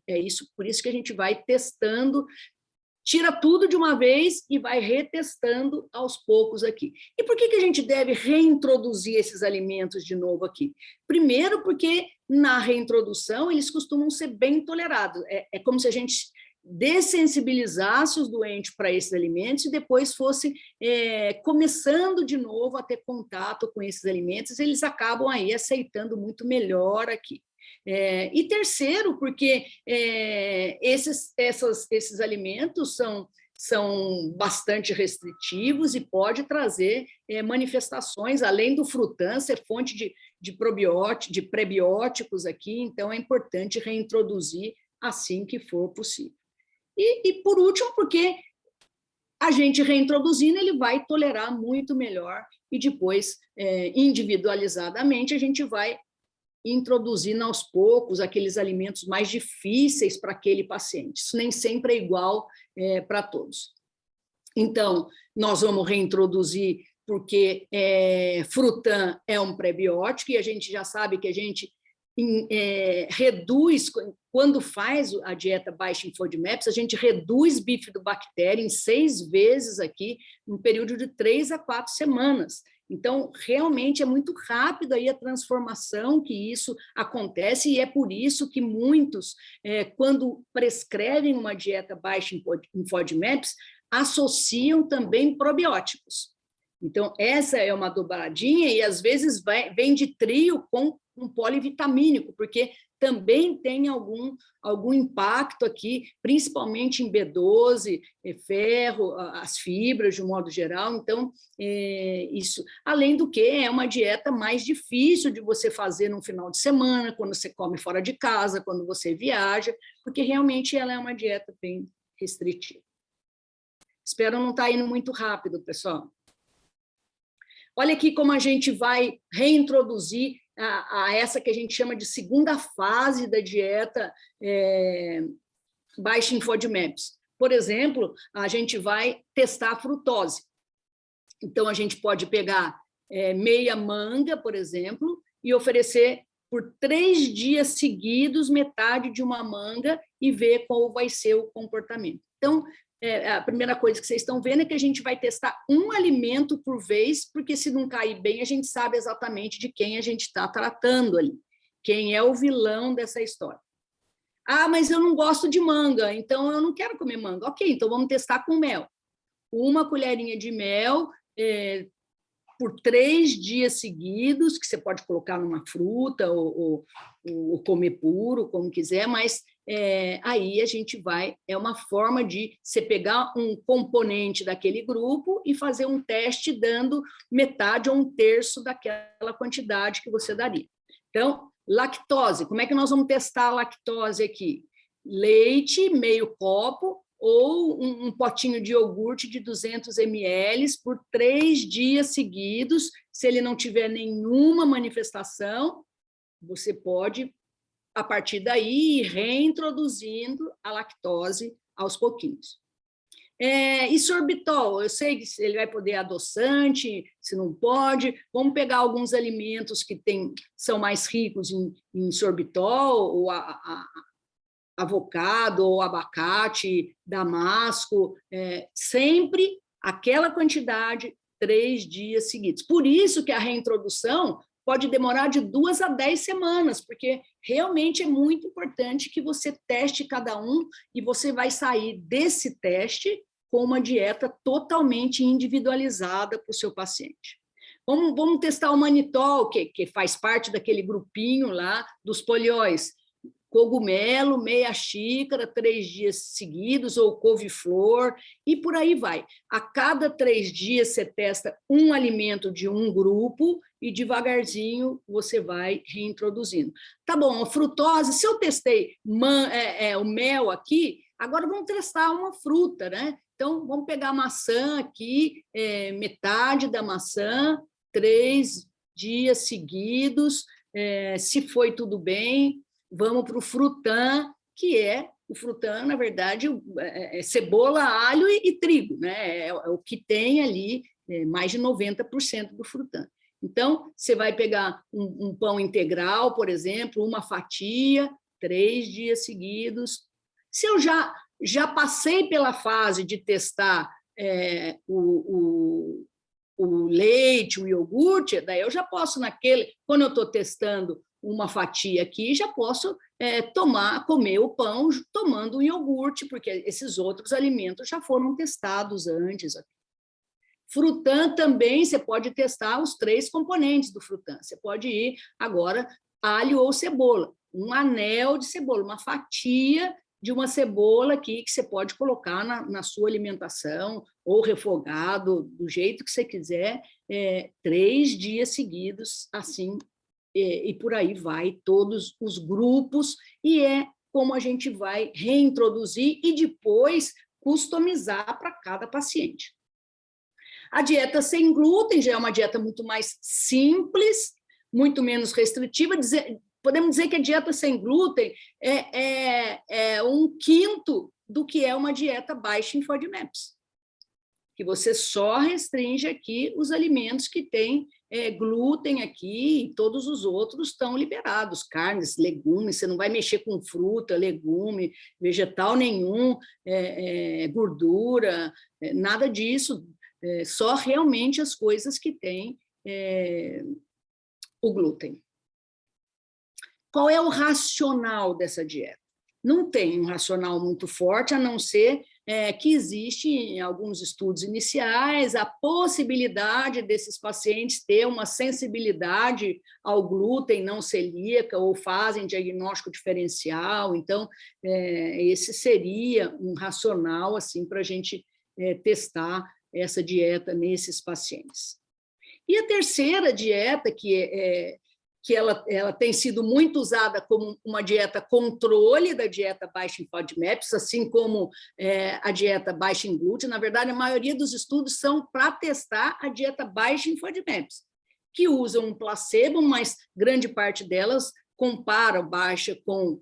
Por isso que a gente vai testando, tira tudo de uma vez e vai retestando aos poucos aqui. E por que a gente deve reintroduzir esses alimentos de novo aqui? Primeiro, porque na reintrodução eles costumam ser bem tolerados, é como se a gente dessensibilizasse os doentes para esses alimentos e depois fosse começando de novo a ter contato com esses alimentos, eles acabam aí aceitando muito melhor aqui. E terceiro, porque esses alimentos são bastante restritivos e pode trazer manifestações, além do frutan ser fonte de prebióticos aqui, então é importante reintroduzir assim que for possível. E por último, porque a gente reintroduzindo, ele vai tolerar muito melhor e depois, individualizadamente, a gente vai introduzindo aos poucos aqueles alimentos mais difíceis para aquele paciente. Isso nem sempre é igual para todos. Então, nós vamos reintroduzir porque frutan é um prebiótico e a gente já sabe que a gente reduz, quando faz a dieta baixa em FODMAPs, a gente reduz bifidobactéria em 6 vezes aqui, num período de 3 a 4 semanas. Então, realmente é muito rápido aí a transformação que isso acontece, e é por isso que muitos, quando prescrevem uma dieta baixa em FODMAPs, associam também probióticos. Então, essa é uma dobradinha, e às vezes vem de trio com um polivitamínico, porque também tem algum impacto aqui, principalmente em B12, ferro, as fibras de um modo geral. Então, isso, além do que é uma dieta mais difícil de você fazer no final de semana, quando você come fora de casa, quando você viaja, porque realmente ela é uma dieta bem restritiva. Espero não estar indo muito rápido, pessoal. Olha aqui como a gente vai reintroduzir a essa que a gente chama de segunda fase da dieta baixa em FODMAPs. Por exemplo, a gente vai testar a frutose. Então, a gente pode pegar meia manga, por exemplo, e oferecer por 3 dias seguidos metade de uma manga e ver qual vai ser o comportamento. Então, a primeira coisa que vocês estão vendo é que a gente vai testar um alimento por vez, porque se não cair bem, a gente sabe exatamente de quem a gente está tratando ali, quem é o vilão dessa história. Ah, mas eu não gosto de manga, então eu não quero comer manga. Ok, então vamos testar com mel. 1 colherinha de mel por 3 dias seguidos, que você pode colocar numa fruta ou comer puro, como quiser, mas aí a gente vai, é uma forma de você pegar um componente daquele grupo e fazer um teste dando metade ou 1/3 daquela quantidade que você daria. Então, lactose, como é que nós vamos testar a lactose aqui? Leite, meio copo, ou um potinho de iogurte de 200 ml por 3 dias seguidos. Se ele não tiver nenhuma manifestação, você pode, a partir daí, ir reintroduzindo a lactose aos pouquinhos. E sorbitol, eu sei que ele vai poder adoçante, se não pode. Vamos pegar alguns alimentos que são mais ricos em sorbitol, ou avocado, ou abacate, damasco, sempre aquela quantidade, 3 dias seguidos. Por isso que a reintrodução pode demorar de 2 a 10 semanas, porque realmente é muito importante que você teste cada um e você vai sair desse teste com uma dieta totalmente individualizada para o seu paciente. Vamos testar o manitol, que faz parte daquele grupinho lá dos polióis. Cogumelo, meia xícara, 3 dias seguidos, ou couve-flor, e por aí vai. A cada 3 dias você testa um alimento de um grupo e devagarzinho você vai reintroduzindo. Tá bom, a frutose, se eu testei o mel aqui, agora vamos testar uma fruta, né? Então, vamos pegar a maçã aqui, metade da maçã, 3 dias seguidos, se foi tudo bem, vamos para o frutan, que o frutan, na verdade, é cebola, alho e trigo, né? É o que tem ali, mais de 90% do frutan. Então, você vai pegar um pão integral, por exemplo, uma fatia, 3 dias seguidos. Se eu já passei pela fase de testar o leite, o iogurte, daí eu já posso quando eu estou testando uma fatia aqui, já posso comer o pão tomando um iogurte, porque esses outros alimentos já foram testados antes. Frutan também, você pode testar os 3 componentes do frutan. Você pode ir agora alho ou cebola, um anel de cebola, uma fatia de uma cebola aqui que você pode colocar na sua alimentação, ou refogado, do jeito que você quiser, 3 dias seguidos, assim, e por aí vai, todos os grupos, e é como a gente vai reintroduzir e depois customizar para cada paciente. A dieta sem glúten já é uma dieta muito mais simples, muito menos restritiva. Podemos dizer que a dieta sem glúten é 1/5 do que é uma dieta baixa em FODMAPs, que você só restringe aqui os alimentos que têm glúten aqui, e todos os outros estão liberados, carnes, legumes, você não vai mexer com fruta, legume, vegetal nenhum, gordura, nada disso, só realmente as coisas que têm o glúten. Qual é o racional dessa dieta? Não tem um racional muito forte, a não ser que existe, em alguns estudos iniciais, a possibilidade desses pacientes ter uma sensibilidade ao glúten não celíaca ou fazem diagnóstico diferencial. Então, esse seria um racional assim, para a gente testar essa dieta nesses pacientes. E a terceira dieta, que ela tem sido muito usada como uma dieta controle da dieta baixa em FODMAPs, assim como a dieta baixa em glúten. Na verdade, a maioria dos estudos são para testar a dieta baixa em FODMAPs, que usam um placebo, mas grande parte delas compara baixa com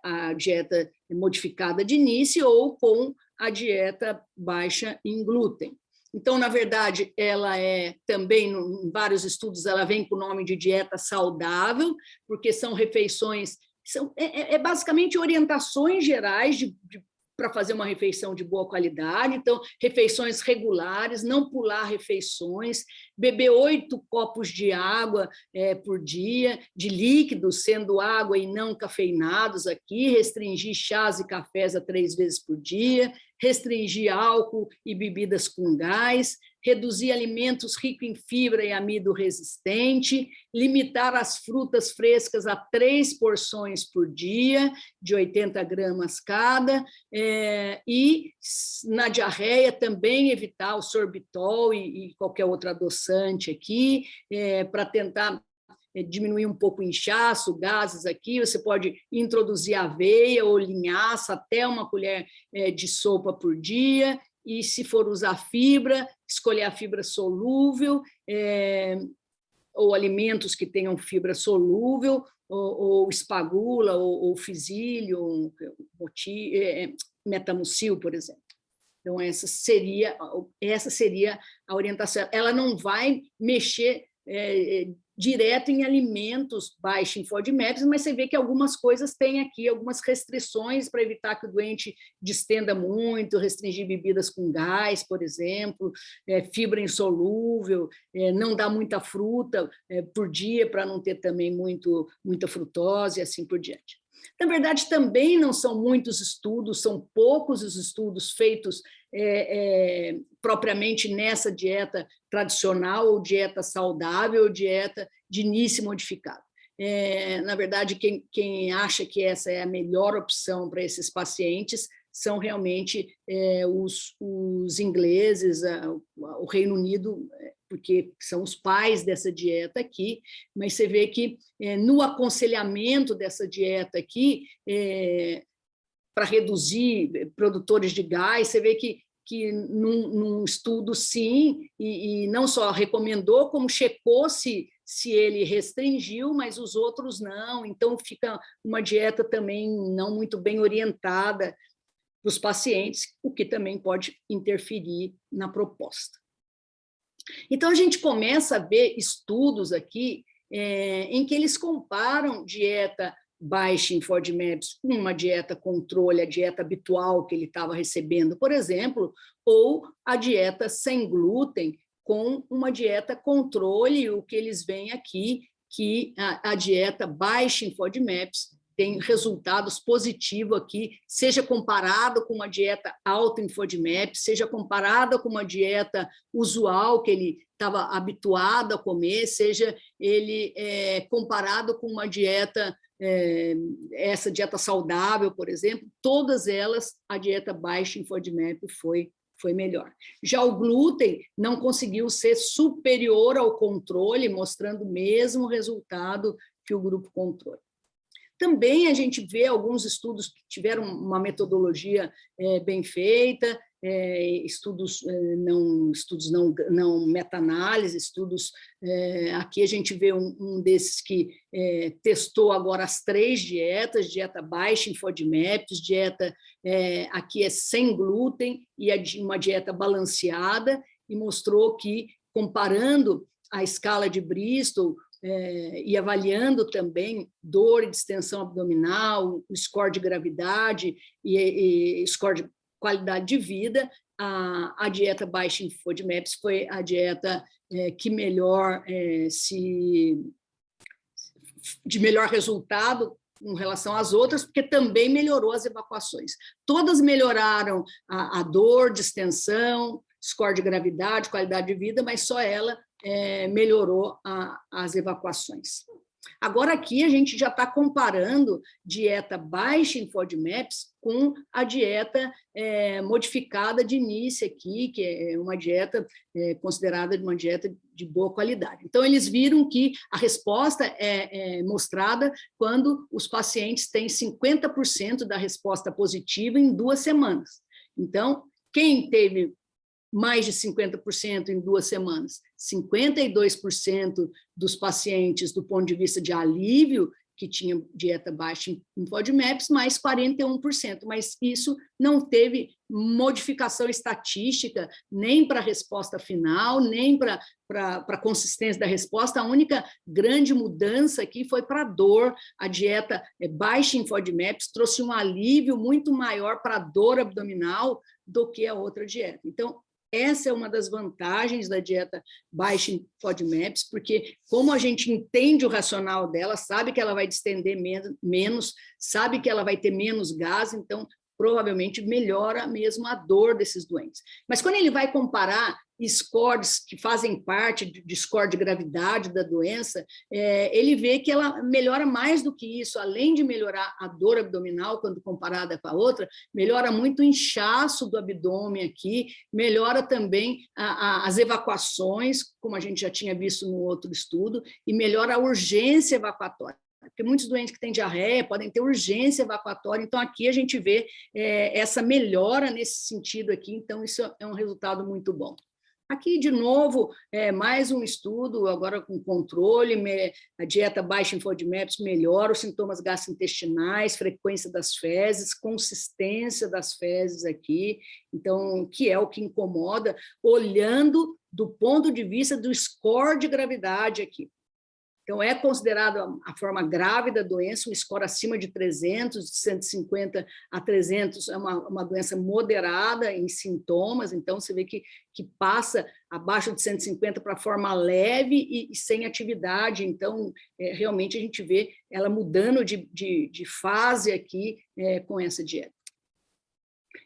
a dieta modificada de Nice ou com a dieta baixa em glúten. Então, na verdade, ela também, em vários estudos, ela vem com o nome de dieta saudável, porque são refeições, basicamente orientações gerais para fazer uma refeição de boa qualidade. Então, refeições regulares, não pular refeições, beber 8 copos de água por dia, de líquidos, sendo água e não cafeinados aqui, restringir chás e cafés a 3 vezes por dia, restringir álcool e bebidas com gás, reduzir alimentos ricos em fibra e amido resistente, limitar as frutas frescas a 3 porções por dia, de 80 gramas cada, e na diarreia também evitar o sorbitol e qualquer outro adoçante aqui, para tentar diminuir um pouco o inchaço, gases aqui. Você pode introduzir aveia ou linhaça, até 1 colher de sopa por dia, e se for usar fibra, escolher a fibra solúvel, ou alimentos que tenham fibra solúvel, ou espagula, ou fisílio, metamucil, por exemplo. Então, essa seria a orientação. Ela não vai mexer direto em alimentos baixos em FODMAPs, mas você vê que algumas coisas têm aqui, algumas restrições para evitar que o doente distenda muito, restringir bebidas com gás, por exemplo, fibra insolúvel, não dar muita fruta por dia para não ter também muita frutose e assim por diante. Na verdade, também não são muitos estudos, são poucos os estudos feitos propriamente nessa dieta tradicional, ou dieta saudável, ou dieta de Nice modificada. Na verdade, quem acha que essa é a melhor opção para esses pacientes são realmente os ingleses, o Reino Unido, porque são os pais dessa dieta aqui, mas você vê que no aconselhamento dessa dieta aqui, para reduzir produtores de gás, você vê que num estudo, sim, e não só recomendou, como checou se ele restringiu, mas os outros não. Então, fica uma dieta também não muito bem orientada para os pacientes, o que também pode interferir na proposta. Então, a gente começa a ver estudos aqui em que eles comparam dieta baixa em FODMAPs com uma dieta controle, a dieta habitual que ele estava recebendo, por exemplo, ou a dieta sem glúten com uma dieta controle, o que eles veem aqui, que a dieta baixa em FODMAPs tem resultados positivos aqui, seja comparado com uma dieta alta em FODMAP, seja comparada com uma dieta usual que ele estava habituado a comer, seja ele comparado com uma dieta, essa dieta saudável, por exemplo, todas elas, a dieta baixa em FODMAP foi melhor. Já o glúten não conseguiu ser superior ao controle, mostrando o mesmo resultado que o grupo controle. Também a gente vê alguns estudos que tiveram uma metodologia bem feita, estudos não meta-análise, estudos, aqui a gente vê um desses que testou agora as 3 dietas, dieta baixa em FODMAPs, dieta aqui é sem glúten e uma dieta balanceada, e mostrou que, comparando a escala de Bristol, e avaliando também dor e distensão abdominal, o score de gravidade e score de qualidade de vida, a dieta baixa em FODMAPs foi a dieta que melhor de melhor resultado em relação às outras, porque também melhorou as evacuações. Todas melhoraram a dor, distensão, score de gravidade, qualidade de vida, mas só ela melhorou as evacuações. Agora aqui a gente já está comparando dieta baixa em FODMAPs com a dieta modificada de início aqui, que é uma dieta considerada uma dieta de boa qualidade. Então, eles viram que a resposta é mostrada quando os pacientes têm 50% da resposta positiva em 2 semanas. Então, quem teve mais de 50% em 2 semanas, 52% dos pacientes do ponto de vista de alívio, que tinham dieta baixa em FODMAPs, mais 41%, mas isso não teve modificação estatística, nem para a resposta final, nem para a consistência da resposta. A única grande mudança aqui foi para a dor. A dieta baixa em FODMAPs trouxe um alívio muito maior para a dor abdominal do que a outra dieta. Então, essa é uma das vantagens da dieta baixa em FODMAPs, porque como a gente entende o racional dela, sabe que ela vai distender menos, sabe que ela vai ter menos gás, então provavelmente melhora mesmo a dor desses doentes. Mas quando ele vai comparar scores que fazem parte de score de gravidade da doença, ele vê que ela melhora mais do que isso. Além de melhorar a dor abdominal quando comparada com a outra, melhora muito o inchaço do abdômen aqui, melhora também as evacuações, como a gente já tinha visto no outro estudo, e melhora a urgência evacuatória, porque muitos doentes que têm diarreia podem ter urgência evacuatória. Então, aqui a gente vê essa melhora nesse sentido aqui, então isso é um resultado muito bom. Aqui, de novo, mais um estudo, agora com controle, a dieta baixa em FODMAPs melhora os sintomas gastrointestinais, frequência das fezes, consistência das fezes aqui, então, que é o que incomoda, olhando do ponto de vista do score de gravidade aqui. Então, é considerado a forma grave da doença, um score acima de 300, de 150 a 300, é uma doença moderada em sintomas, então você vê que passa abaixo de 150 para forma leve e sem atividade, então, realmente a gente vê ela mudando de fase aqui com essa dieta.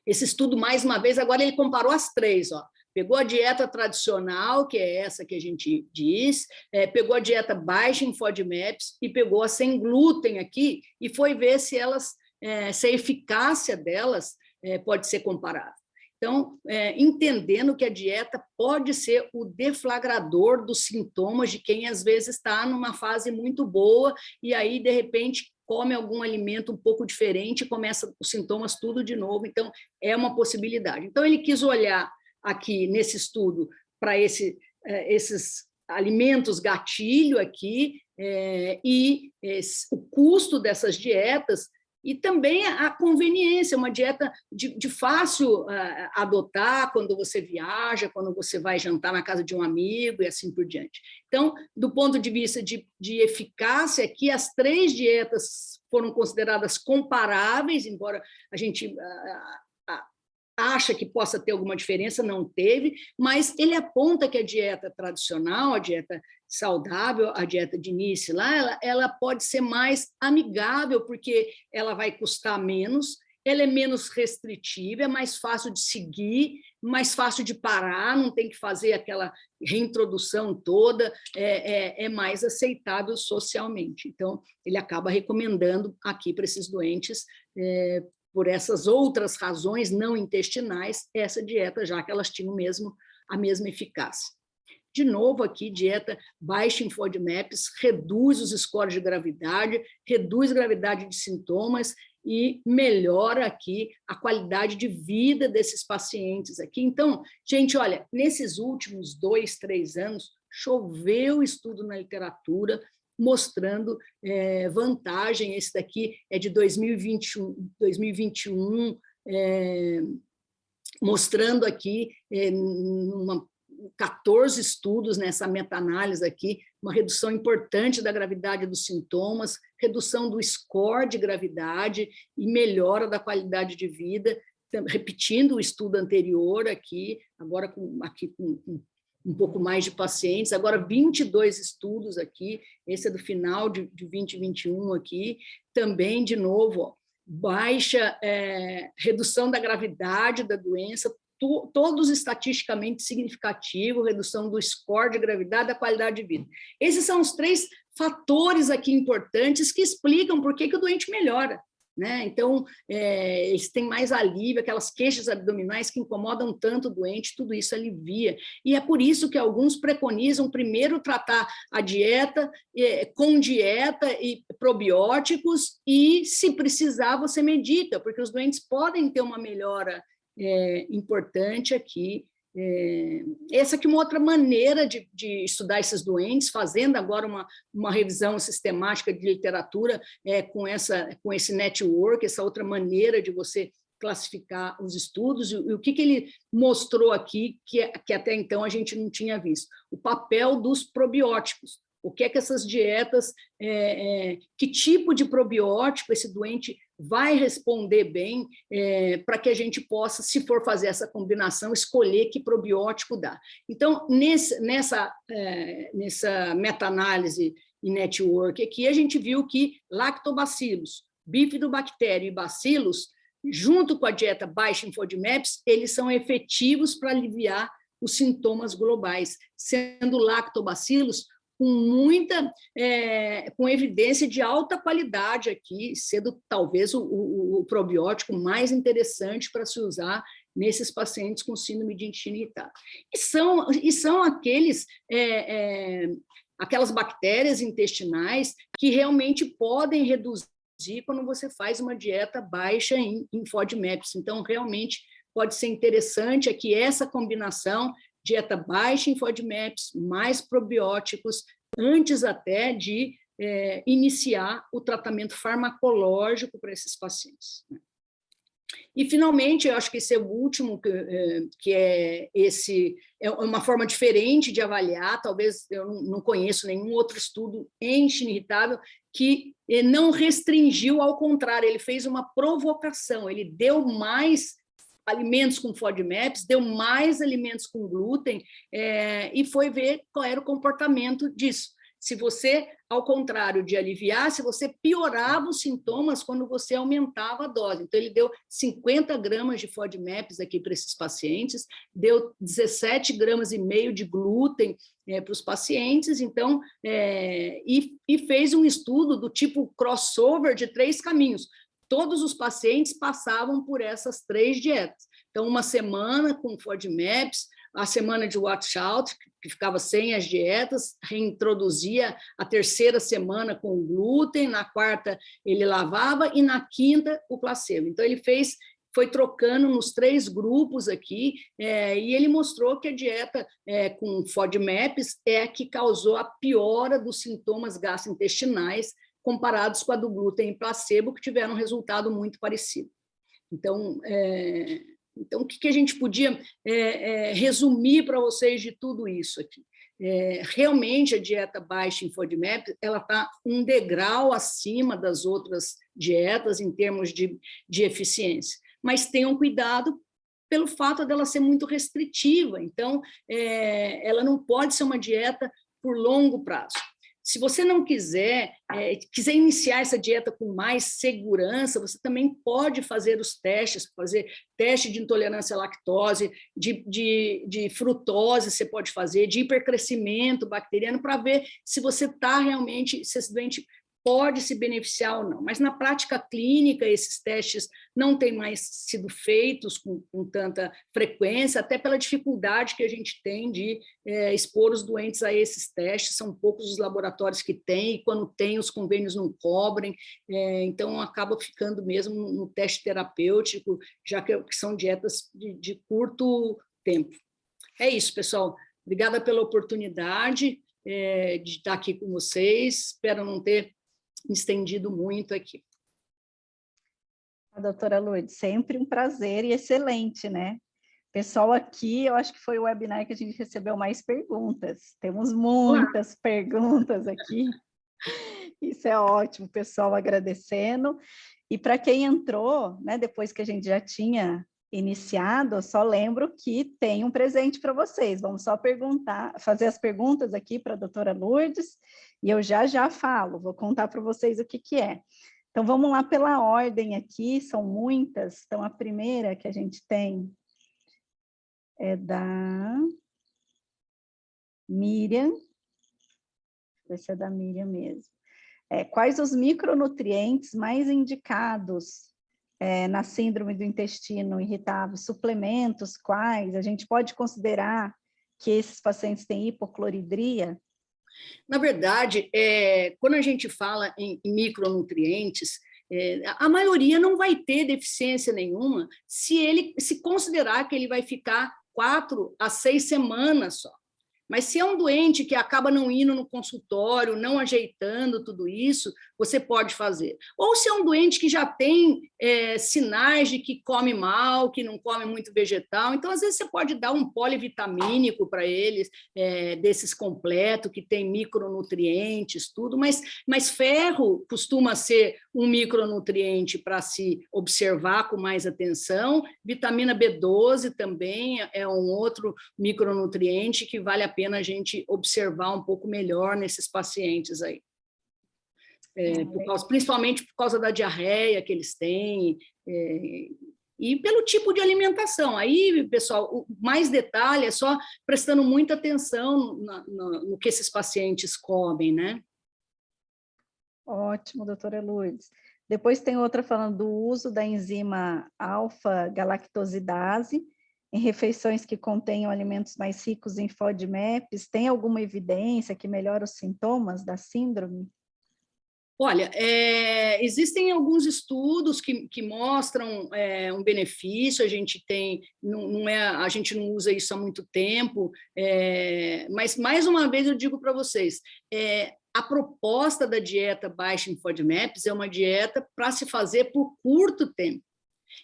Esse estudo, mais uma vez, agora ele comparou as 3, ó. Pegou a dieta tradicional, que é essa que a gente diz, pegou a dieta baixa em FODMAPs e pegou a sem glúten aqui e foi ver se a eficácia delas pode ser comparada. Então, entendendo que a dieta pode ser o deflagrador dos sintomas de quem, às vezes, está numa fase muito boa e aí, de repente, come algum alimento um pouco diferente e começa os sintomas tudo de novo. Então, é uma possibilidade. Então, ele quis olhar aqui nesse estudo para esses alimentos gatilho aqui e o custo dessas dietas e também a conveniência, uma dieta de fácil adotar quando você viaja, quando você vai jantar na casa de um amigo e assim por diante. Então, do ponto de vista de eficácia, aqui as 3 dietas foram consideradas comparáveis, embora a gente acha que possa ter alguma diferença, não teve, mas ele aponta que a dieta tradicional, a dieta saudável, a dieta de Nice lá, ela pode ser mais amigável, porque ela vai custar menos, ela é menos restritiva, é mais fácil de seguir, mais fácil de parar, não tem que fazer aquela reintrodução toda, é mais aceitável socialmente. Então, ele acaba recomendando aqui para esses doentes, por essas outras razões não intestinais, essa dieta, já que elas tinham mesmo a mesma eficácia. De novo aqui, dieta baixa em FODMAPs, reduz os scores de gravidade, reduz a gravidade de sintomas e melhora aqui a qualidade de vida desses pacientes aqui. Então, gente, olha, nesses últimos 2, 3 anos, choveu estudo na literatura mostrando vantagem. Esse daqui é de 2021, mostrando aqui 14 estudos nessa meta-análise aqui, uma redução importante da gravidade dos sintomas, redução do score de gravidade e melhora da qualidade de vida, repetindo o estudo anterior aqui, agora com um pouco mais de pacientes, agora 22 estudos aqui, esse é do final de 2021 aqui, também, de novo, ó, baixa redução da gravidade da doença, todos estatisticamente significativos, redução do score de gravidade, da qualidade de vida. Esses são os 3 fatores aqui importantes que explicam por que o doente melhora, né? Então, eles têm mais alívio, aquelas queixas abdominais que incomodam tanto o doente, tudo isso alivia. E é por isso que alguns preconizam primeiro tratar a dieta, com dieta e probióticos, e, se precisar, você medica, porque os doentes podem ter uma melhora importante aqui. Essa aqui é uma outra maneira de estudar esses doentes, fazendo agora uma revisão sistemática de literatura com esse network, essa outra maneira de você classificar os estudos, e o que ele mostrou aqui, que até então a gente não tinha visto, o papel dos probióticos. O que é que essas dietas, que tipo de probiótico esse doente vai responder bem, para que a gente possa, se for fazer essa combinação, escolher que probiótico dá. Então, nessa meta-análise e network aqui, a gente viu que lactobacillus, bifidobactéria e bacilos, junto com a dieta baixa em FODMAPs, eles são efetivos para aliviar os sintomas globais, sendo lactobacillus com evidência de alta qualidade aqui, sendo talvez o probiótico mais interessante para se usar nesses pacientes com síndrome de intestino irritável. E são aquelas bactérias intestinais que realmente podem reduzir quando você faz uma dieta baixa em FODMAPs. Então, realmente, pode ser interessante aqui essa combinação, dieta baixa em FODMAPs, mais probióticos, antes até de iniciar o tratamento farmacológico para esses pacientes. E, finalmente, eu acho que esse é o último, que é uma forma diferente de avaliar, talvez eu não conheço nenhum outro estudo em intestino irritável que não restringiu, ao contrário, ele fez uma provocação, ele deu mais alimentos com FODMAPs, deu mais alimentos com glúten, e foi ver qual era o comportamento disso. Se você, ao contrário de aliviar, se você piorava os sintomas quando você aumentava a dose. Então, ele deu 50 gramas de FODMAPs aqui para esses pacientes, deu 17,5 gramas de glúten para os pacientes, então, e fez um estudo do tipo crossover de 3 caminhos. Todos os pacientes passavam por essas 3 dietas. Então, uma semana com FODMAPs, a semana de washout, que ficava sem as dietas, reintroduzia a 3ª semana com glúten, na 4ª ele lavava e na 5ª o placebo. Então, ele foi trocando nos 3 grupos aqui, e ele mostrou que a dieta com FODMAPs é a que causou a piora dos sintomas gastrointestinais comparados com a do glúten e placebo, que tiveram um resultado muito parecido. Então, o que a gente podia resumir para vocês de tudo isso aqui? Realmente, a dieta baixa em FODMAP, ela está um degrau acima das outras dietas em termos de eficiência, mas tenham cuidado pelo fato dela ser muito restritiva. Então, ela não pode ser uma dieta por longo prazo. Se você não quiser iniciar essa dieta com mais segurança, você também pode fazer os testes, fazer teste de intolerância à lactose, de frutose você pode fazer, de hipercrescimento bacteriano, para ver se você está realmente, se esse doente pode se beneficiar ou não. Mas na prática clínica, esses testes não têm mais sido feitos com tanta frequência, até pela dificuldade que a gente tem de expor os doentes a esses testes. São poucos os laboratórios que têm, e quando tem, os convênios não cobrem, então acaba ficando mesmo no teste terapêutico, já que são dietas de curto tempo. É isso, pessoal. Obrigada pela oportunidade de estar aqui com vocês. Espero não ter me estendido muito aqui. A doutora Lourdes, sempre um prazer e excelente, né? Pessoal, aqui eu acho que foi o webinar que a gente recebeu mais perguntas. Temos muitas perguntas aqui. Isso é ótimo, pessoal, agradecendo. E para quem entrou, né, depois que a gente já tinha iniciado, eu só lembro que tem um presente para vocês. Vamos só fazer as perguntas aqui para a doutora Lourdes, e eu já falo, vou contar para vocês o que é. Então, vamos lá pela ordem aqui, são muitas. Então, a primeira que a gente tem é da Miriam. Deixa eu ver se é da Miriam mesmo. Quais os micronutrientes mais indicados na síndrome do intestino irritável? Suplementos, quais? A gente pode considerar que esses pacientes têm hipocloridria? Na verdade, quando a gente fala em micronutrientes, a maioria não vai ter deficiência nenhuma se ele se considerar que ele vai ficar 4 a 6 semanas só. Mas se é um doente que acaba não indo no consultório, não ajeitando tudo isso, você pode fazer. Ou se é um doente que já tem sinais de que come mal, que não come muito vegetal, então, às vezes, você pode dar um polivitamínico para eles, desses completo, que tem micronutrientes, tudo, mas ferro costuma ser um micronutriente para se observar com mais atenção, vitamina B12 também é um outro micronutriente que vale a pena a gente observar um pouco melhor nesses pacientes aí. Principalmente por causa da diarreia que eles têm, e pelo tipo de alimentação. Aí, pessoal, mais detalhe é só prestando muita atenção no que esses pacientes comem, né? Ótimo, doutora Lourdes. Depois tem outra falando do uso da enzima alfa-galactosidase em refeições que contenham alimentos mais ricos em FODMAPs. Tem alguma evidência que melhora os sintomas da síndrome? Olha, existem alguns estudos que mostram um benefício, a gente tem, a gente não usa isso há muito tempo, mas, mais uma vez, eu digo para vocês, a proposta da dieta baixa em FODMAPs é uma dieta para se fazer por curto tempo.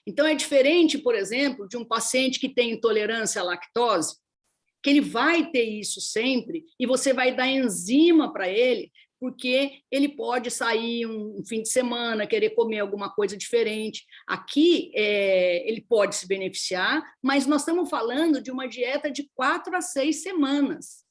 Então, é diferente, por exemplo, de um paciente que tem intolerância à lactose, que ele vai ter isso sempre, e você vai dar enzima para ele, porque ele pode sair um fim de semana, querer comer alguma coisa diferente. Aqui, ele pode se beneficiar, mas nós estamos falando de uma dieta de 4 a 6 semanas.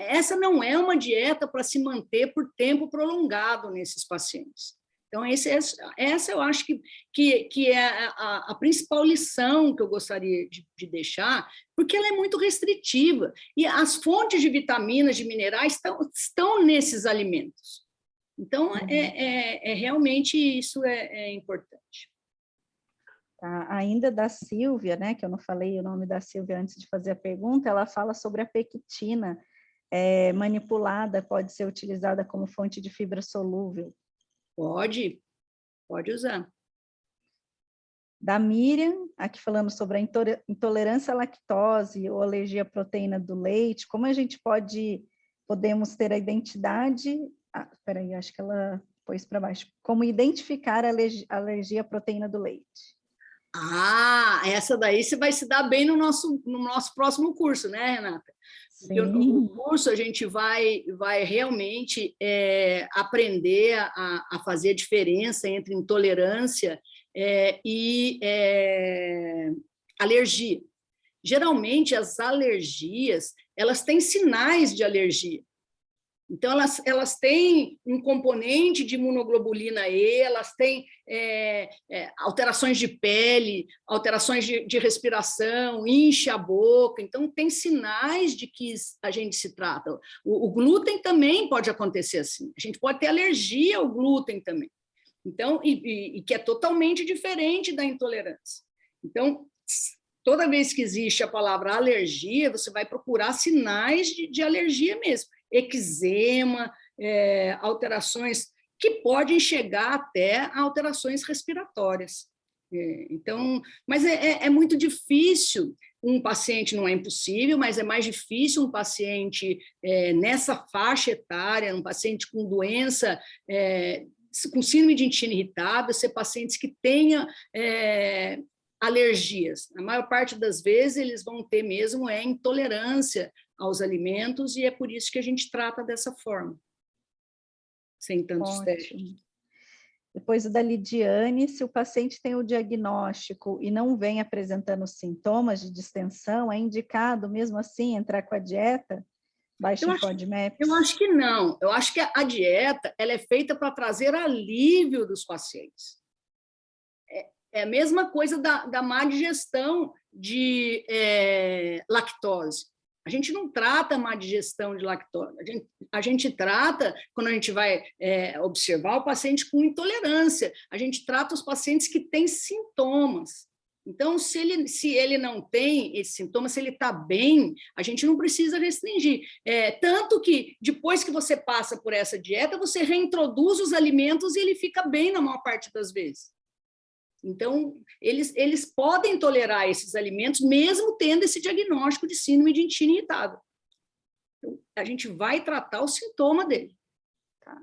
Essa não é uma dieta para se manter por tempo prolongado nesses pacientes. Então, essa eu acho que é a principal lição que eu gostaria de deixar, porque ela é muito restritiva. E as fontes de vitaminas, de minerais, estão nesses alimentos. Então, realmente isso é importante. Tá. Ainda da Silvia, né, que eu não falei o nome da Silvia antes de fazer a pergunta, ela fala sobre a pectina manipulada, pode ser utilizada como fonte de fibra solúvel. Pode usar. Da Miriam, aqui falando sobre a intolerância à lactose ou alergia à proteína do leite, como a gente podemos ter a identidade... Peraí, acho que ela pôs para baixo. Como identificar a alergia à proteína do leite? Essa daí você vai se dar bem no nosso próximo curso, né, Renata? Sim. Porque no curso a gente vai realmente aprender a fazer a diferença entre intolerância e alergia. Geralmente, as alergias, elas têm sinais de alergia. Então, elas têm um componente de imunoglobulina E, elas têm alterações de pele, alterações de respiração, incha a boca. Então, tem sinais de que a gente se trata. O glúten também pode acontecer assim. A gente pode ter alergia ao glúten também. Então, e que é totalmente diferente da intolerância. Então, toda vez que existe a palavra alergia, você vai procurar sinais de alergia mesmo. Eczema, alterações que podem chegar até a alterações respiratórias. Então, mas é muito difícil um paciente, não é impossível, mas é mais difícil um paciente nessa faixa etária, um paciente com doença, com síndrome de intestino irritável, ser pacientes que tenham alergias. Na maior parte das vezes, eles vão ter mesmo intolerância aos alimentos, e é por isso que a gente trata dessa forma, sem tantos testes. Depois o da Lidiane, se o paciente tem o diagnóstico e não vem apresentando sintomas de distensão, é indicado mesmo assim entrar com a dieta baixa em FODMAPs? Eu acho que não. Eu acho que a dieta ela é feita para trazer alívio dos pacientes. É a mesma coisa da má digestão de lactose. A gente não trata má digestão de lactose, a gente trata, quando a gente vai observar o paciente com intolerância, a gente trata os pacientes que têm sintomas. Então, se ele não tem esse sintoma, se ele está bem, a gente não precisa restringir. Tanto que, depois que você passa por essa dieta, você reintroduz os alimentos e ele fica bem na maior parte das vezes. Então, eles podem tolerar esses alimentos, mesmo tendo esse diagnóstico de síndrome de intestino irritável. Então, a gente vai tratar o sintoma dele. Tá.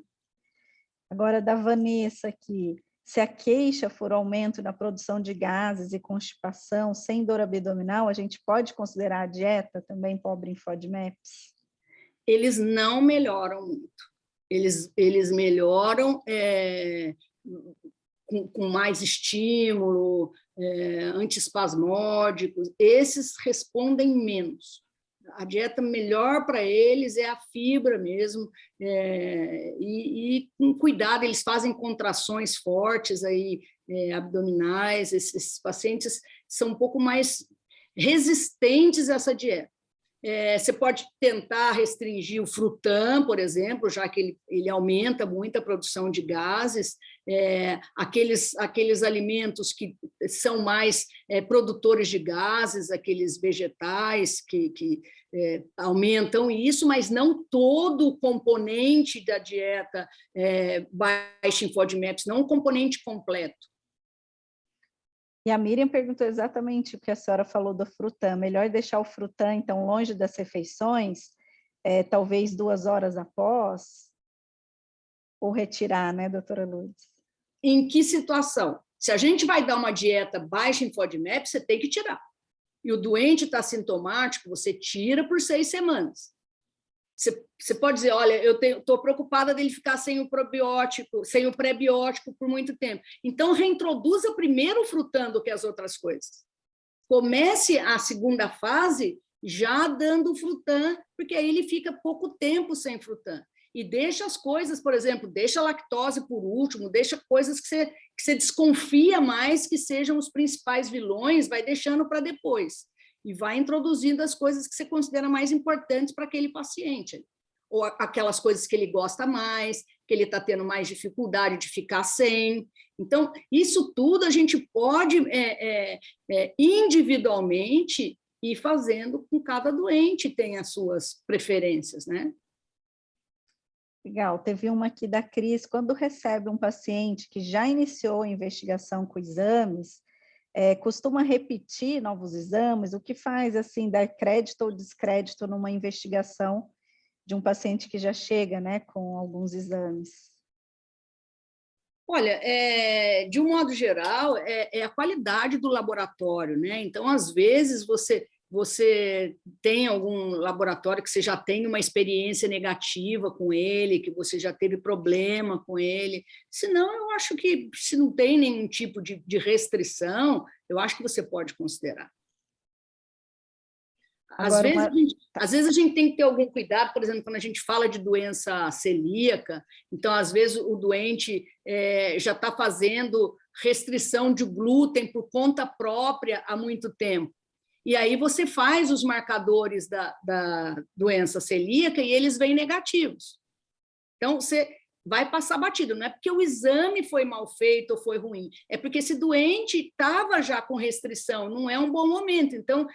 Agora, da Vanessa aqui, se a queixa for aumento na produção de gases e constipação sem dor abdominal, a gente pode considerar a dieta também pobre em FODMAPs? Eles não melhoram muito. Eles melhoram com mais estímulo, antiespasmódicos, esses respondem menos. A dieta melhor para eles é a fibra mesmo, e com cuidado, eles fazem contrações fortes aí, abdominais, esses pacientes são um pouco mais resistentes a essa dieta. Você pode tentar restringir o frutam, por exemplo, já que ele aumenta muito a produção de gases, aqueles alimentos que são mais produtores de gases, aqueles vegetais que aumentam isso, mas não todo o componente da dieta baixa em FODMAPs, não o componente completo. E a Miriam perguntou exatamente o que a senhora falou do frutam. Melhor deixar o frutam, então, longe das refeições, talvez 2 horas após, ou retirar, né, doutora Lourdes? Em que situação? Se a gente vai dar uma dieta baixa em FODMAP, você tem que tirar. E o doente está sintomático, você tira por 6 semanas. Você pode dizer, olha, eu estou preocupada dele ficar sem o probiótico, sem o pré-biótico por muito tempo. Então, reintroduza primeiro o frutam do que as outras coisas. Comece a segunda fase já dando o frutam, porque aí ele fica pouco tempo sem frutam. E deixa as coisas, por exemplo, deixa a lactose por último, deixa coisas que você desconfia mais que sejam os principais vilões, vai deixando para depois. E vai introduzindo as coisas que você considera mais importantes para aquele paciente. Ou aquelas coisas que ele gosta mais, que ele está tendo mais dificuldade de ficar sem. Então, isso tudo a gente pode individualmente ir fazendo com cada doente, tem as suas preferências, né? Legal, teve uma aqui da Cris, quando recebe um paciente que já iniciou a investigação com exames, costuma repetir novos exames, o que faz, assim, dar crédito ou descrédito numa investigação de um paciente que já chega, né, com alguns exames? Olha, de um modo geral, é a qualidade do laboratório, né? Então, às vezes, você tem algum laboratório que você já tem uma experiência negativa com ele, que você já teve problema com ele. Senão, eu acho que, se não tem nenhum tipo de restrição, eu acho que você pode considerar. Agora, às vezes a gente tem que ter algum cuidado, por exemplo, quando a gente fala de doença celíaca, então, às vezes, o doente já está fazendo restrição de glúten por conta própria há muito tempo. E aí você faz os marcadores da doença celíaca e eles vêm negativos. Então, você vai passar batido, não é porque o exame foi mal feito ou foi ruim, é porque esse doente estava já com restrição, não é um bom momento. Então,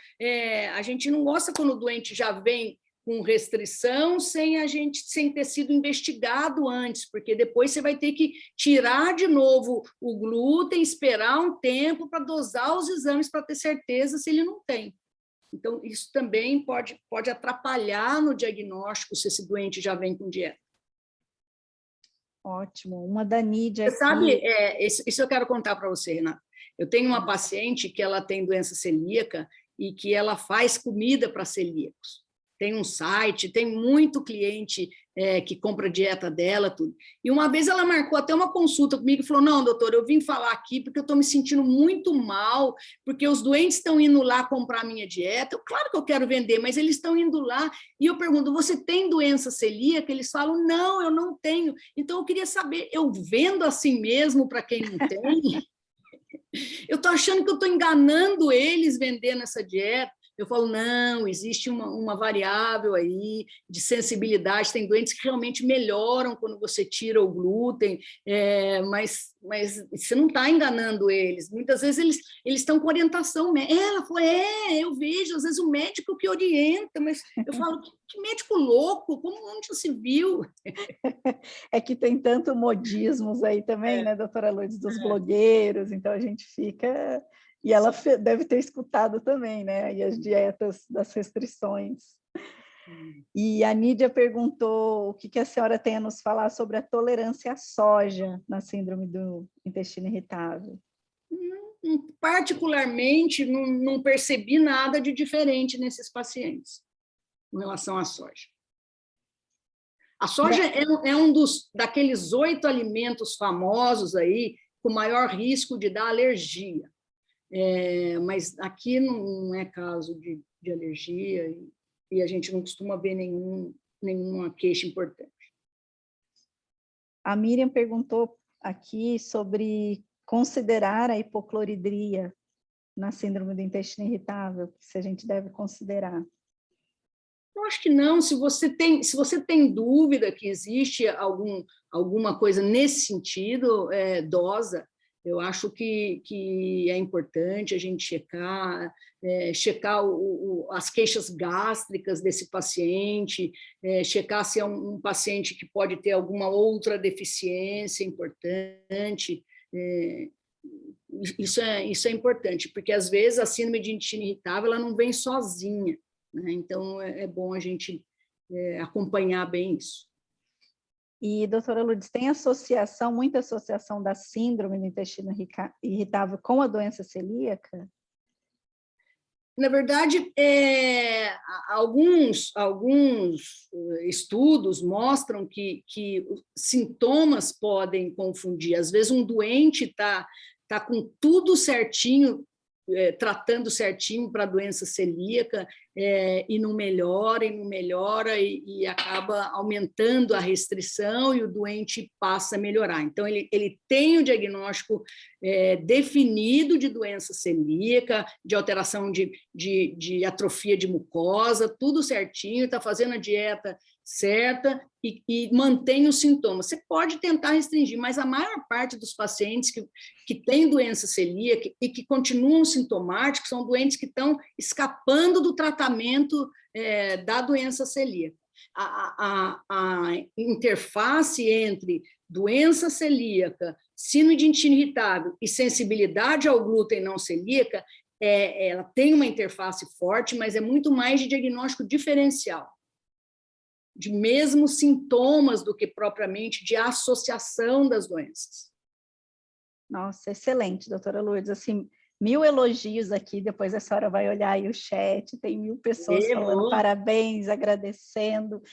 a gente não gosta quando o doente já vem com restrição sem ter sido investigado antes, porque depois você vai ter que tirar de novo o glúten, esperar um tempo para dosar os exames para ter certeza se ele não tem. Então, isso também pode atrapalhar no diagnóstico se esse doente já vem com dieta. Ótimo. Uma da Nídia aqui... Você sabe, isso eu quero contar para você, Renata. Eu tenho uma paciente que ela tem doença celíaca e que ela faz comida para celíacos. Tem um site, tem muito cliente que compra a dieta dela, tudo. E uma vez ela marcou até uma consulta comigo e falou, não, doutor, eu vim falar aqui porque eu estou me sentindo muito mal, porque os doentes estão indo lá comprar a minha dieta. Claro que eu quero vender, mas eles estão indo lá. E eu pergunto, você tem doença celíaca? Eles falam, não, eu não tenho. Então, eu queria saber, eu vendo assim mesmo para quem não tem? Eu estou achando que eu estou enganando eles vendendo essa dieta. Eu falo, não, existe uma variável aí de sensibilidade, tem doentes que realmente melhoram quando você tira o glúten, mas você não está enganando eles. Muitas vezes eles estão com orientação. Ela falou, eu vejo, às vezes o médico que orienta, mas eu falo, que médico louco, onde já se viu? É que tem tanto modismos aí também, né, doutora Lourdes, dos blogueiros, então a gente fica... E ela deve ter escutado também, né? E as dietas das restrições. E a Nídia perguntou o que a senhora tem a nos falar sobre a tolerância à soja na síndrome do intestino irritável. Particularmente, não percebi nada de diferente nesses pacientes com relação à soja. A soja é um daqueles 8 alimentos famosos aí com maior risco de dar alergia. Mas aqui não é caso de alergia e a gente não costuma ver nenhuma queixa importante. A Miriam perguntou aqui sobre considerar a hipocloridria na síndrome do intestino irritável, se a gente deve considerar. Eu acho que não. Se você tem dúvida que existe alguma coisa nesse sentido, dosa. Eu acho que é importante a gente checar as queixas gástricas desse paciente, checar se é um paciente que pode ter alguma outra deficiência importante. Isso é importante, porque às vezes a síndrome de intestino irritável ela não vem sozinha, né? Então é bom a gente acompanhar bem isso. E, doutora Lourdes, tem muita associação da síndrome do intestino irritável com a doença celíaca? Na verdade, alguns estudos mostram que sintomas podem confundir. Às vezes, um doente está com tudo certinho, tratando certinho para a doença celíaca e não melhora, e acaba aumentando a restrição e o doente passa a melhorar. Então, ele tem o diagnóstico definido de doença celíaca, de alteração de atrofia de mucosa, tudo certinho, está fazendo a dieta certa e mantém os sintomas. Você pode tentar restringir, mas a maior parte dos pacientes que têm doença celíaca e que continuam sintomáticos são doentes que estão escapando do tratamento da doença celíaca. A interface entre doença celíaca, síndrome de intestino irritável e sensibilidade ao glúten não celíaca, ela tem uma interface forte, mas é muito mais de diagnóstico diferencial, de mesmos sintomas do que propriamente de associação das doenças. Nossa, excelente, doutora Lourdes. Assim, 1000 elogios aqui, depois a senhora vai olhar aí o chat, tem 1000 pessoas falando parabéns, agradecendo,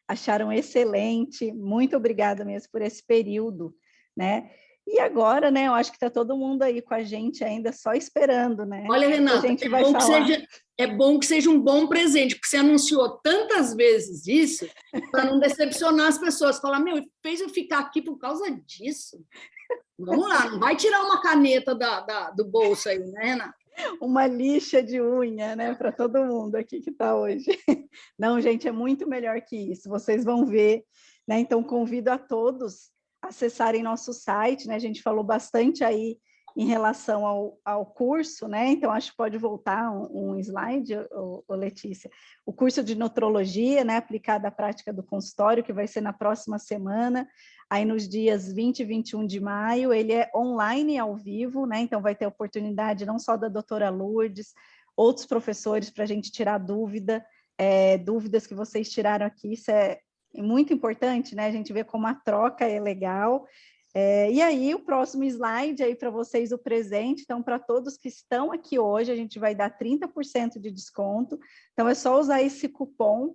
acharam excelente. Muito obrigada mesmo por esse período, né? E agora, né, eu acho que está todo mundo aí com a gente ainda só esperando, né? Olha, Renata, a gente vai falar. é bom que seja um bom presente, porque você anunciou tantas vezes isso, para não decepcionar as pessoas. Falar, meu, fez eu ficar aqui por causa disso. Vamos lá, não vai tirar uma caneta do bolso aí, né, Renata? Uma lixa de unha, né, para todo mundo aqui que está hoje. Não, gente, é muito melhor que isso, vocês vão ver, né? Então, convido a todos a acessarem nosso site, né? A gente falou bastante aí em relação ao curso, né? Então, acho que pode voltar um slide, Letícia. O curso de nutrologia, né? Aplicada à prática do consultório, que vai ser na próxima semana, aí nos dias 20 e 21 de maio, ele é online e ao vivo, né? Então, vai ter oportunidade não só da doutora Lourdes, outros professores para a gente tirar dúvidas que vocês tiraram aqui, isso é muito importante, né? A gente vê como a troca é legal. E aí, o próximo slide aí para vocês, o presente. Então, para todos que estão aqui hoje, a gente vai dar 30% de desconto. Então, é só usar esse cupom,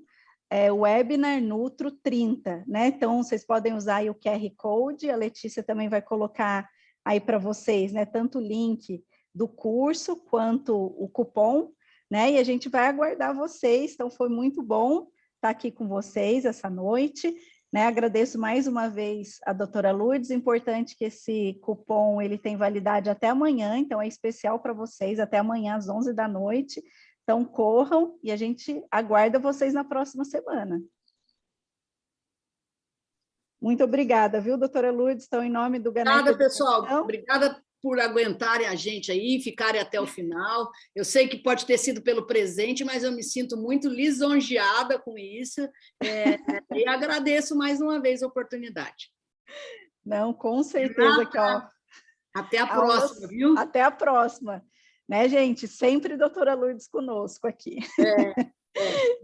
Webinar Nutro 30, né? Então, vocês podem usar aí o QR Code, a Letícia também vai colocar aí para vocês, né? Tanto o link do curso quanto o cupom, né? E a gente vai aguardar vocês. Então, foi muito bom estar aqui com vocês essa noite. Né, agradeço mais uma vez a doutora Lourdes, importante que esse cupom ele tem validade até amanhã, então é especial para vocês, até amanhã às 11 da noite, então corram e a gente aguarda vocês na próxima semana. Muito obrigada, viu, doutora Lourdes, então em nome do GANEP Obrigada, pessoal, Educação. Obrigada por aguentarem a gente aí, ficarem até o final. Eu sei que pode ter sido pelo presente, mas eu me sinto muito lisonjeada com isso, e agradeço mais uma vez a oportunidade. Não, com certeza que, ó, até a próxima, viu? Até a próxima. Né, gente? Sempre doutora Lourdes conosco aqui.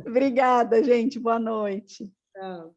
Obrigada, gente. Boa noite. Tchau.